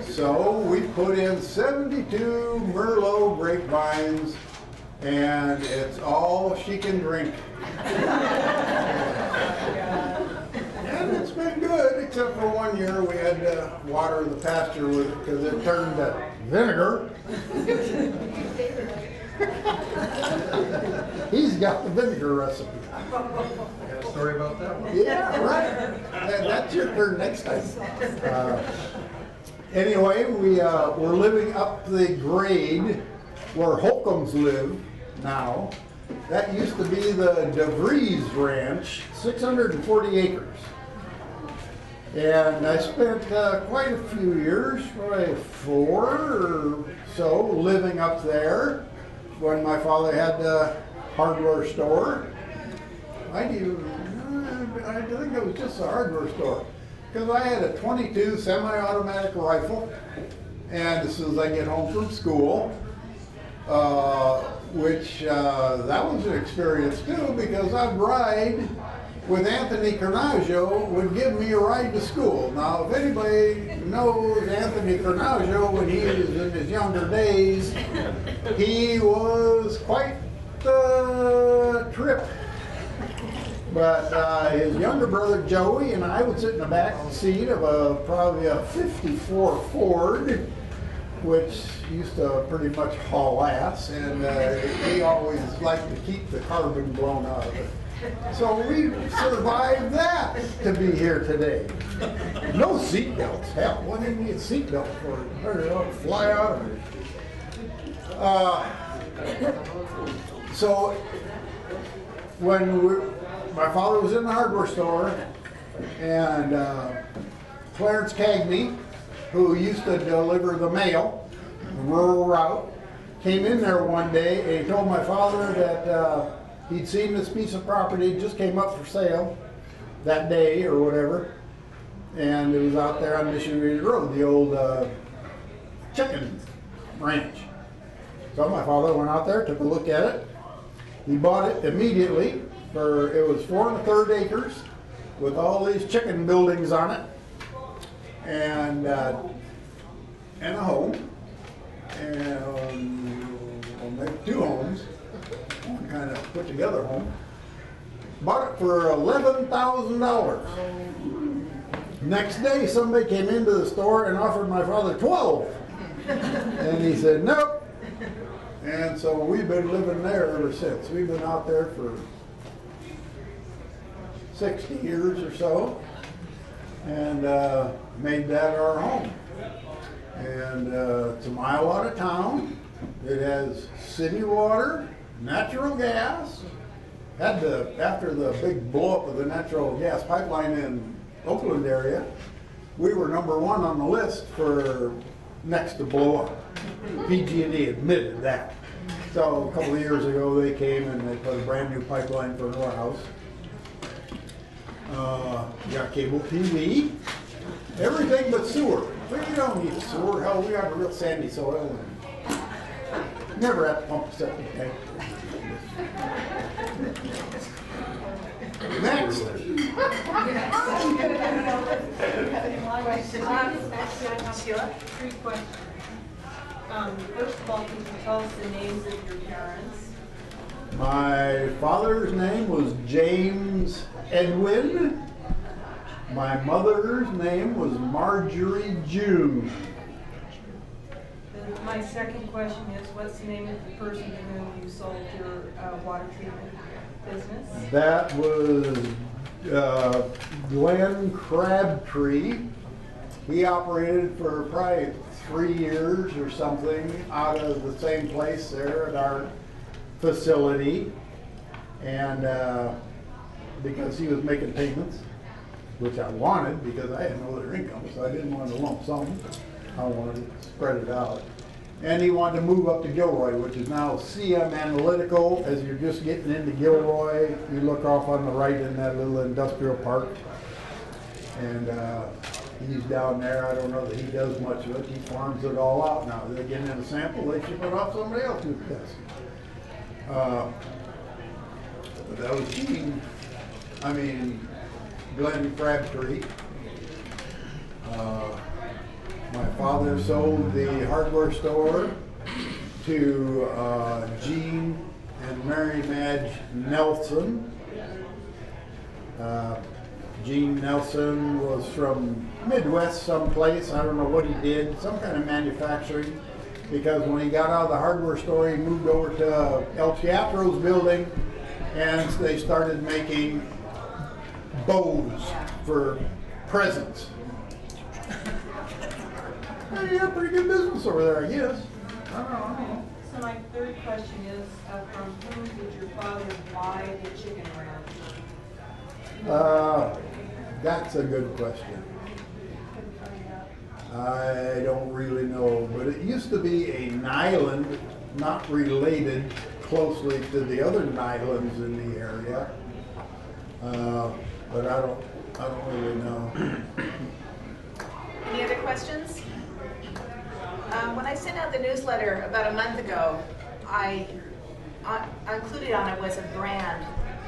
So, we put in 72 Merlot grapevines, and it's all she can drink. And it's been good, except for one year we had to water the pasture with it because it turned to vinegar. He's got the vinegar recipe. Got a story about that one? Yeah, right. That's your turn next time. Anyway, we're living up the grade where Holcombs live now. That used to be the DeVries Ranch, 640 acres. And I spent quite a few years, probably 4 or so, living up there when my father had the hardware store. I think it was just a hardware store. Because I had a .22 semi-automatic rifle, and as soon as I get home from school, which that was an experience too, because I'd ride with Anthony Carnaggio, would give me a ride to school. Now, if anybody knows Anthony Carnaggio when he was in his younger days, he was quite the trip. But his younger brother Joey and I would sit in the back seat of probably a '54 Ford, which used to pretty much haul ass, and he always liked to keep the carbon blown out of it. So we survived that to be here today. No seatbelts. Hell, what do you need a seatbelt for? Better fly out of it. So when my father was in the hardware store, and Clarence Cagney, who used to deliver the mail, the rural route, came in there one day and he told my father that he'd seen this piece of property, it just came up for sale that day or whatever, and it was out there on Missionary Road, the old chicken ranch. So my father went out there, took a look at it. He bought it immediately for, it was 4 1/3 acres with all these chicken buildings on it, and a home, and maybe 2 homes, one kind of put together home. Bought it for $11,000. Next day, somebody came into the store and offered my father 12, and he said nope. And so we've been living there ever since. We've been out there for 60 years or so, and made that our home. And it's a mile out of town. It has city water, natural gas. Had the, after the big blow up of the natural gas pipeline in Oakland area, we were #1 on the list for next to blow up. PG&E admitted that. So a couple of years ago they came and they put a brand new pipeline for our house. Got cable TV, everything but sewer. We don't need a sewer. Hell, we got a real sandy soil and never have to pump a septic tank. Next. Sheila? 3 questions. First of all, can you tell us the names of your parents? My father's name was James Edwin. My mother's name was Marjorie June. Then my second question is, what's the name of the person to whom you sold your water treatment business? That was Glenn Crabtree. He operated for probably 3 years or something out of the same place there at our facility. And because he was making payments, which I wanted because I had no other income, so I didn't want to lump sum. I wanted to spread it out. And he wanted to move up to Gilroy, which is now CM Analytical. As you're just getting into Gilroy, you look off on the right in that little industrial park. And he's down there. I don't know that he does much of it. He farms it all out now. They get in a sample, they ship it off somebody else who does. But that was Glenn Crabtree. My father sold the hardware store to Gene and Mary Madge Nelson. Gene Nelson was from Midwest someplace. I don't know what he did, some kind of manufacturing. Because when he got out of the hardware store, he moved over to El Teatro's building, and they started making bows for presents. He had pretty good business over there, I guess. I don't know. So my third question is, from whom did your father buy the chicken ranch? That's a good question. I don't really know, but it used to be a Nyland, not related closely to the other Nylands in the area. But I don't really know. Any other questions? When I sent out the newsletter about a month ago, I included on it was a brand,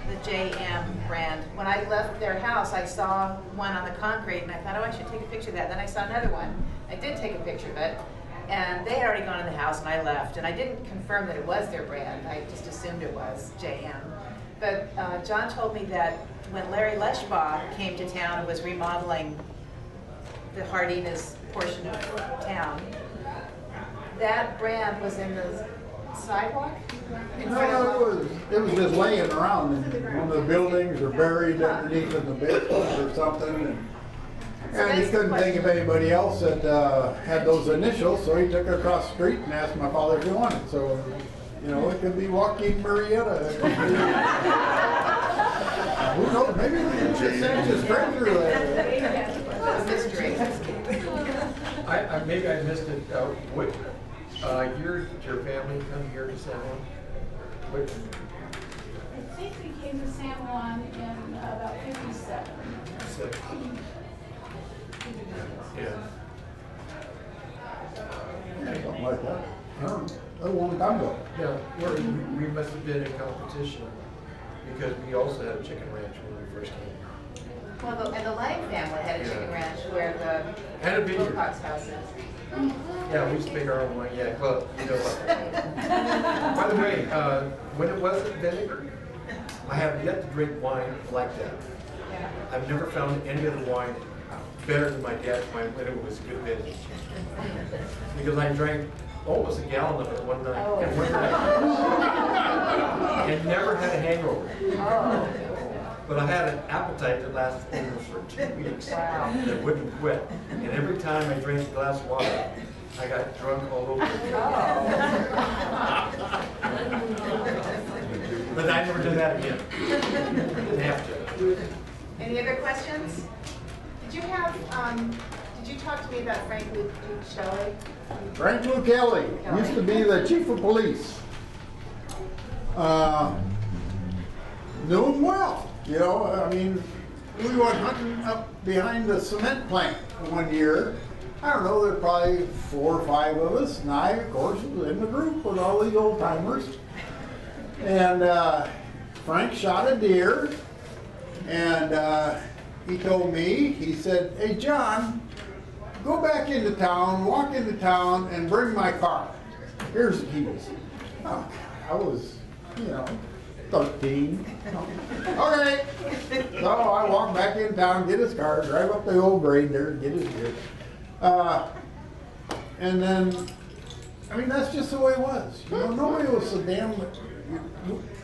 the JM brand. When I left their house, I saw one on the concrete, and I thought, oh, I should take a picture of that. Then I saw another one. I did take a picture of it, and they had already gone in the house, and I left. And I didn't confirm that it was their brand. I just assumed it was JM. But John told me that when Larry Leschbaugh came to town and was remodeling the Hardina's portion of town, that brand was in the sidewalk? No, it was just laying around in one of the buildings or buried underneath in the basement or something. And he couldn't think of anybody else that had those initials, so he took it across the street and asked my father if he wanted. So, you know, it could be Joaquin Murrieta. It could be, who knows? Maybe we can just send a stranger. Mystery. Maybe I missed it. What year did your family come here to San Juan? What? I think we came to San Juan in about 57. Yeah. Something like that. A long time ago. Yeah, we must have been in competition because we also had a chicken ranch when we first came. Well, and the Lang family had a chicken ranch where the And a vineyard. Wilcox house is. Yeah, we used to make our own wine. Yeah, well, you know what. By the way, when it wasn't vinegar, I have yet to drink wine like that. Yeah. I've never found any other wine better than my dad's wine when it was good vintage. Because I drank almost a gallon of it one night. Oh. And one night. And never had a hangover. Oh. But I had an appetite that lasted for 2 weeks. Wow. That wouldn't quit. And every time I drank a glass of water, I got drunk all over again. But I never did that again. Didn't have to. Any other questions? Did you have, did you talk to me about Frank Luke Shelley? Frank Lou Kelly used to be the chief of police. Knew him well, you know. I mean, we went hunting up behind the cement plant one year. I don't know, there were probably 4 or 5 of us, and I, of course, was in the group with all these old timers. And Frank shot a deer, and he told me, he said, "Hey, John, go back into town, walk into town, and bring my car. Here's the keys." Oh, I was, 13. Okay. So I walked back in town, get his car, drive up the old grade there, get his deer. And then, I mean, that's just the way it was. Nobody was so damn,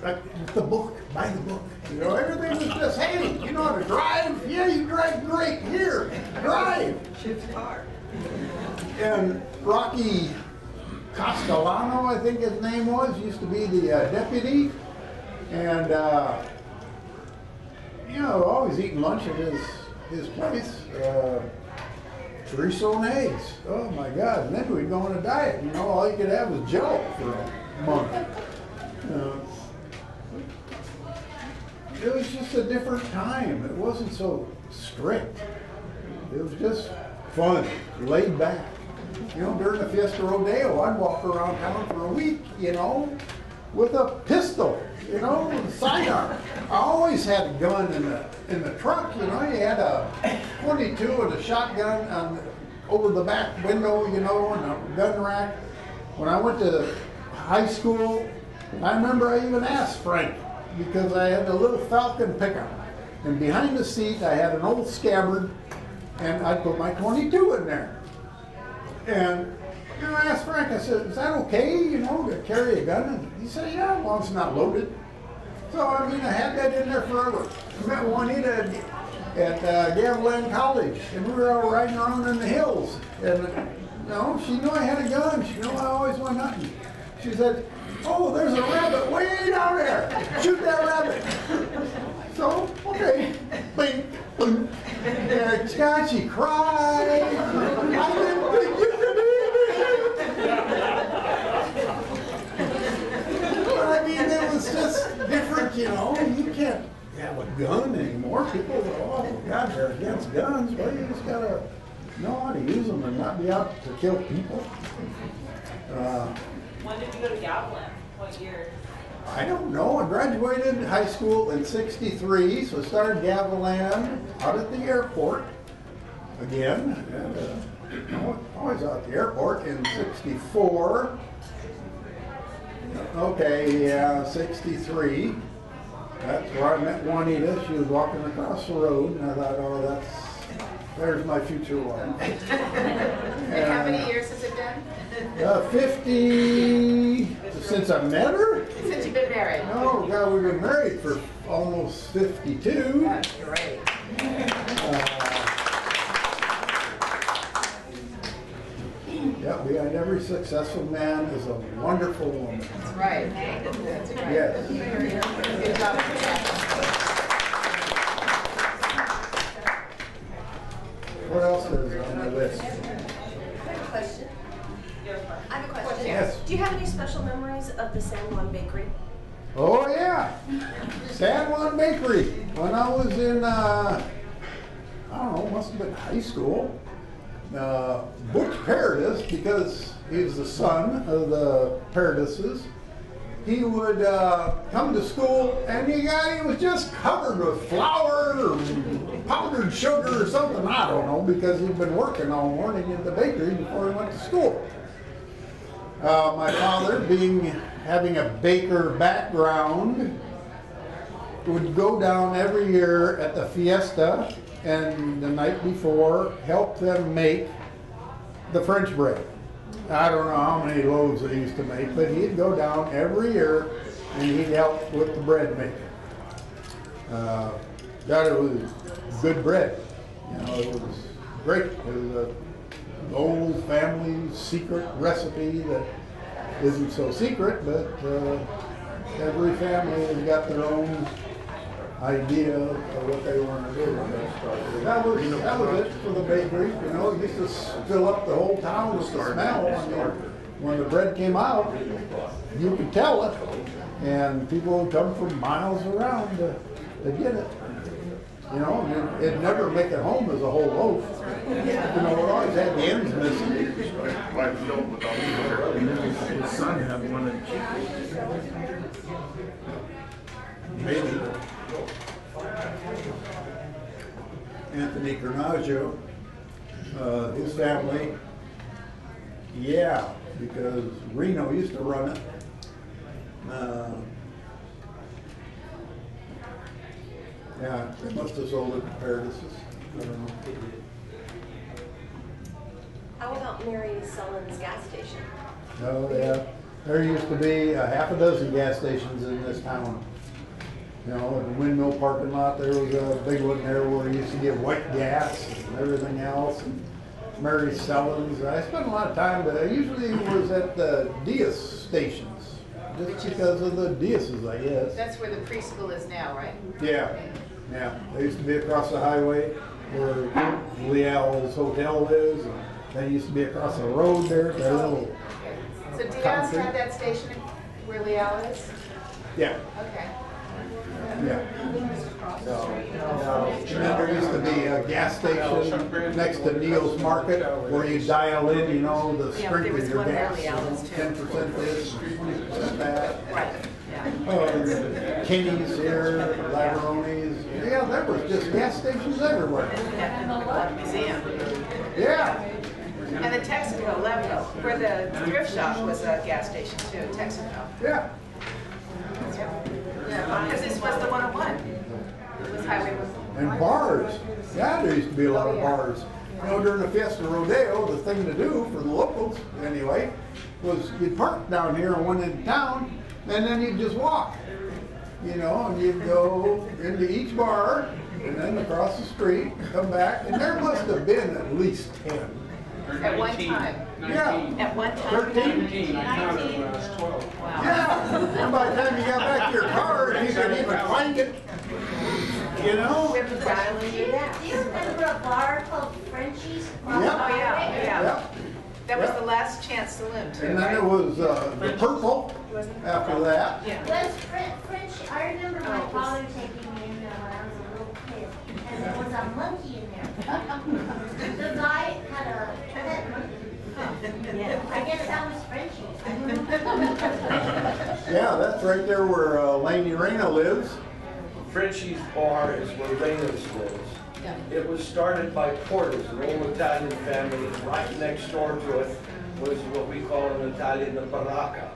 like the book, buy the book. Everything was just, hey, you know how to drive? Yeah, you drive great. Here, drive. Shift car. And Rocky Castellano, I think his name was, used to be the deputy. And, always eating lunch at his place. Chorizo and eggs. Oh my God. And then we'd go on a diet. All you could have was Jello for a month. It was just a different time. It wasn't so strict. It was just fun, laid back. During the Fiesta Rodeo, I'd walk around town for a week, with a pistol, with a sidearm. I always had a gun in the truck, you had a 22 and a shotgun over the back window, and a gun rack. When I went to high school, I remember I even asked Frank, because I had a little Falcon pickup. And behind the seat, I had an old scabbard, and I put my 22 in there. And I asked Frank, I said, "Is that okay, to carry a gun?" And he said, "Yeah, as long as it's not loaded." So, I had that in there forever. I met Juanita at Gavilan College, and we were all riding around in the hills. And, she knew I had a gun. She knew I always went hunting. She said, "Oh, there's a rabbit way down there. Shoot that rabbit." So, okay, bing, boom. And God, she cried. I didn't think you could eat it. But I mean, it was just different, You can't have a gun anymore. People go, "Oh, God, they're against guns." Well, you just gotta know how to use them and not be out to kill people. When did you go to Gavilan? What year? I don't know. I graduated high school in '63, so I started Gavilan out at the airport again. And, always out at the airport in '64. Okay, yeah, '63. That's where I met Juanita. She was walking across the road, and I thought, "Oh, there's my future wife." And how many years has it been? 50, since I met her? Since you've been married? Oh, God, we've been married for almost 52. That's great. Yeah, behind every successful man is a wonderful woman. That's right. That's right. Yes. Good job. What else is on the list? I have a question. I have a question. Yes. Do you have any special memories of the San Juan Bakery? Oh, yeah. San Juan Bakery. When I was in, I don't know, must have been high school. Butch Paradis, because he was the son of the Paradises, he would come to school and he was just covered with flour or powdered sugar or something, I don't know, because he'd been working all morning in the bakery before he went to school. My father, having a baker background, would go down every year at the fiesta and the night before help them make the French bread. I don't know how many loaves they used to make, but he'd go down every year and he'd help with the bread making. God, it was good bread. It was great. It was an old family secret recipe that isn't so secret, but every family has got their own idea of what they want to do. That was it for the bakery. It used to fill up the whole town with the smell. When the bread came out, you could tell it, and people would come from miles around to get it. You know, and it'd never make it home as a whole loaf. You know, it always had the ends missing. His son had one in Maybe. Anthony Carnaggio, his family, yeah, because Reno used to run it. Yeah, they must have sold it to Paradises. I don't know. How about Mary Sullivan's gas station? No, yeah, there used to be a half a dozen gas stations in this town. You know, in the windmill parking lot, there was a big one there where you used to get white gas and everything else. And Mary Sullivan's, I spent a lot of time, but I usually was at the Diaz stations, just because of the Diaz's, I guess. That's where the preschool is now, right? Yeah, yeah. They used to be across the highway where Leal's hotel is, and they used to be across the road there. That little So Diaz concrete. had that station where Leal is? Yeah, Okay. yeah. So, and then there used to be a gas station next to Neil's Market where you dial in, you know, the Yeah, strength there of was your one where gas. Leal's too. 10% this, 20% that. Right, yeah. Kenny's here, Laverone's. Yeah, there was just gas stations everywhere. Yeah, museum. Yeah. And the Texaco, Levo, where the thrift shop was a gas station too, Texaco. Yeah. Yeah, because this was the 101. It was Highway 101. And bars. Yeah, there used to be a lot of bars. You know, during the Fiesta Rodeo, the thing to do for the locals, anyway, was you'd park down here on one end of town, and then you'd just walk. You know, and you'd go into each bar, and then across the street, come back, and there must have been at least 10. At one time. Yeah. At one time. 13. I counted when I was 12. Wow. Yeah, and by the time you got back to your car, you could even find it. You know? We have to dial in your gas. Do you remember a bar called Frenchie's? Yep. Oh, yeah, yeah. Yep. That was Yep. the last chance saloon too, And then right? there was the Purple after that. Yeah. Was French, I remember my father taking me in there when I was a little kid, and there was a monkey in there. The guy had a pet monkey. I guess that was Frenchie's. Yeah, that's right there where Laney Rena lives. Frenchie's Bar is where Reynolds lives. It was started by Porters, an old Italian family. Right next door to it was what we call in Italian a baracca.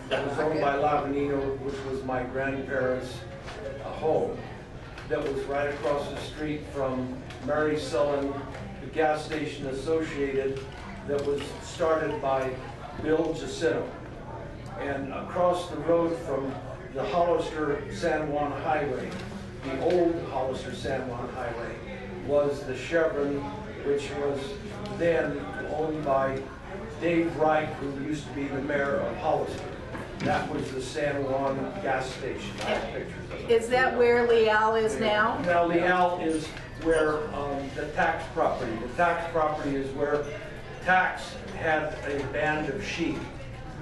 That was owned by Lavanino, which was my grandparents' home. That was right across the street from Mary Sullivan, the gas station associated, that was started by Bill Jacinto. And across the road from the Hollister-San Juan Highway, the old Hollister-San Juan Highway, was the Chevron, which was then owned by Dave Wright, who used to be the mayor of Hollister. That was the San Juan gas station. I have pictures of it. Is that where Leal is now? Now, Leal is where the tax property. The tax property is where Tax had a band of sheep,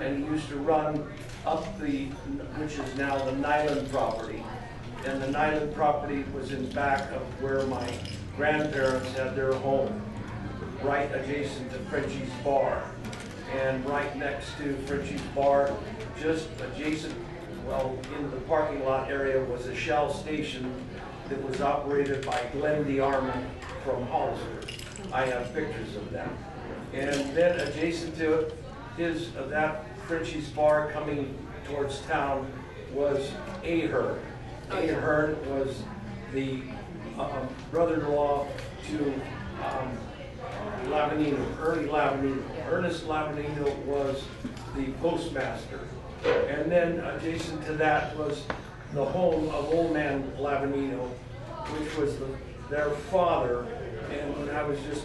and he used to run up which is now the Nyland property. And the Nyland property was in back of where my grandparents had their home, right adjacent to Frenchie's Bar. And right next to Frenchie's Bar, just adjacent, well, in the parking lot area was a Shell station that was operated by Glenn DeArmond from Hollister. I have pictures of that. And then adjacent to it is that Frenchie's Bar coming towards town was Ahern. Ahern was the brother-in-law to Lavanino, Ernie Lavanino. Ernest Lavanino was the postmaster. And then adjacent to that was the home of old man Lavanino, which was their father. And when I was just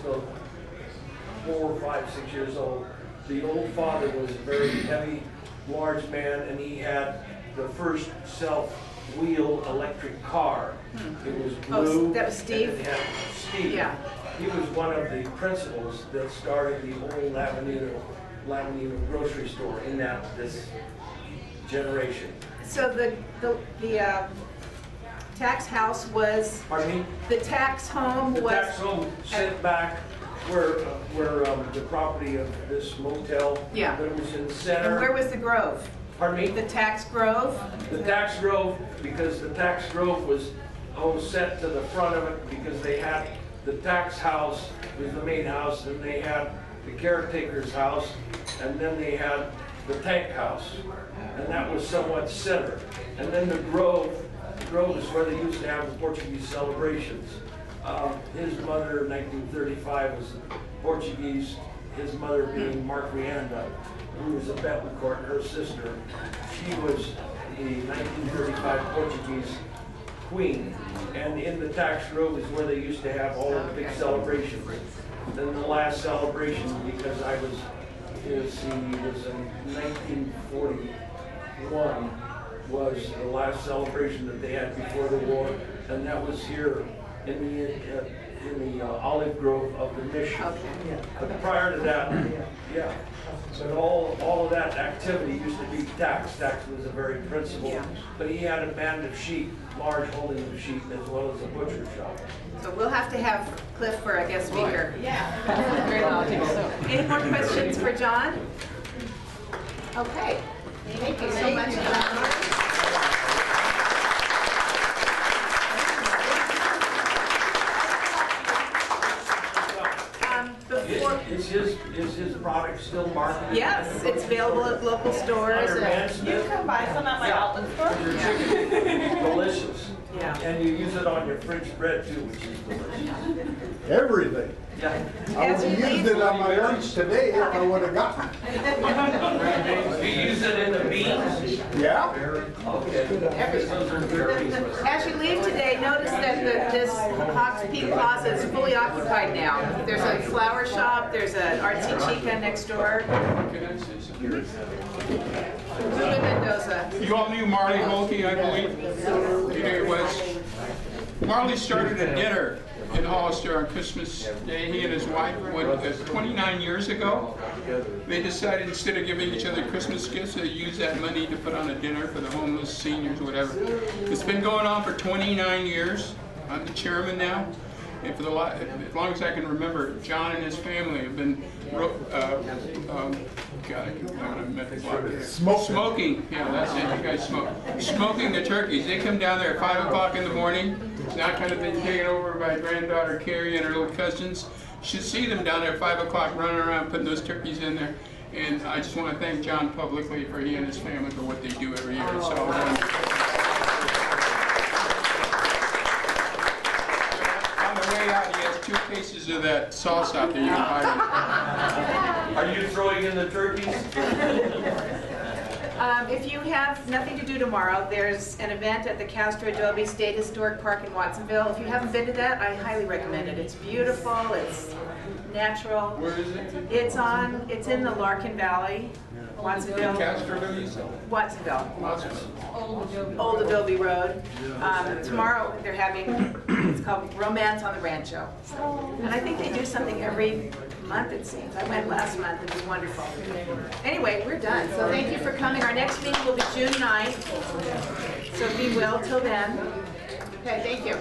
4, 5, 6 years old, the old father was a very heavy, large man, and he had the first self-wheel electric car. It was blue. Oh, that was Steve? And it had Steve. Yeah. He was one of the principals that started the old Lavanino grocery store in this generation. So the tax house was, Pardon me? the tax home The was. tax home sent back where the property of this motel. Yeah. That was in the And center. where was the grove? Pardon me? The tax grove? The tax grove, because the tax grove was set to the front of it because they had the tax house was the main house, and they had the caretaker's house, and then they had the tank house, and that was somewhat centered. And then the grove is where they used to have the Portuguese celebrations. His mother in 1935 was Portuguese, his mother being Marquenda, who was a Betancourt, and her sister. She was the 1935 Portuguese queen. And in the tax grove is where they used to have all the big celebrations. Then the last celebration, because I was in 1941, was the last celebration that they had before the war, and that was here in the olive grove of the mission. But prior to that, yeah. But all of that activity used to be tax. Tax was a very principal. But he had a band of sheep, large holdings of sheep, as well as a butcher shop. So we'll have to have Cliff for a guest speaker. Yeah. Very knowledgeable. Any more questions for John? Okay. Thank you so much, John. Is his product still marketed? Yes, it's available at local stores. Jon Mansmith. You can buy some at my outlet store. Your chicken is delicious. Yeah. And you use it on your French bread too, which is delicious. Everything. Yeah. I would have used it on my lunch today if I would have gotten it. You use it in the beans? Yeah. Okay. As you leave today, notice that this Hawks Peak Plaza is fully occupied now. There's a flower shop, there's an artsy chica next door. Mendoza. You all knew Marley Holke, I believe. You knew it was. Marley started a dinner in Hollister on Christmas Day. He and his wife, 29 years ago, they decided instead of giving each other Christmas gifts, they use that money to put on a dinner for the homeless, seniors, whatever. It's been going on for 29 years. I'm the chairman now. And for as long as I can remember, John and his family have been smoking. Yeah, that's it. You guys smoke. Smoking the turkeys. They come down there at 5 o'clock in the morning. That kind of thing taken over by granddaughter Carrie and her little cousins. You should see them down there at 5 o'clock running around putting those turkeys in there. And I just want to thank John publicly for he and his family for what they do every year. So. Out, he has 2 cases of that sauce out there. You can buy it. Are you throwing in the turkeys? If you have nothing to do tomorrow, there's an event at the Castro Adobe State Historic Park in Watsonville. If you haven't been to that, I highly recommend it. It's beautiful, it's natural. Where is it? It's in the Larkin Valley, Watsonville. Castro Adobe? Watsonville. Old Adobe Road. Tomorrow they're having, it's called Romance on the Rancho. And I think they do something every month, it seems. I went last month, it was wonderful. Anyway, we're done. So thank you for coming. Our next meeting will be June 9th. So be well till then. Okay, thank you.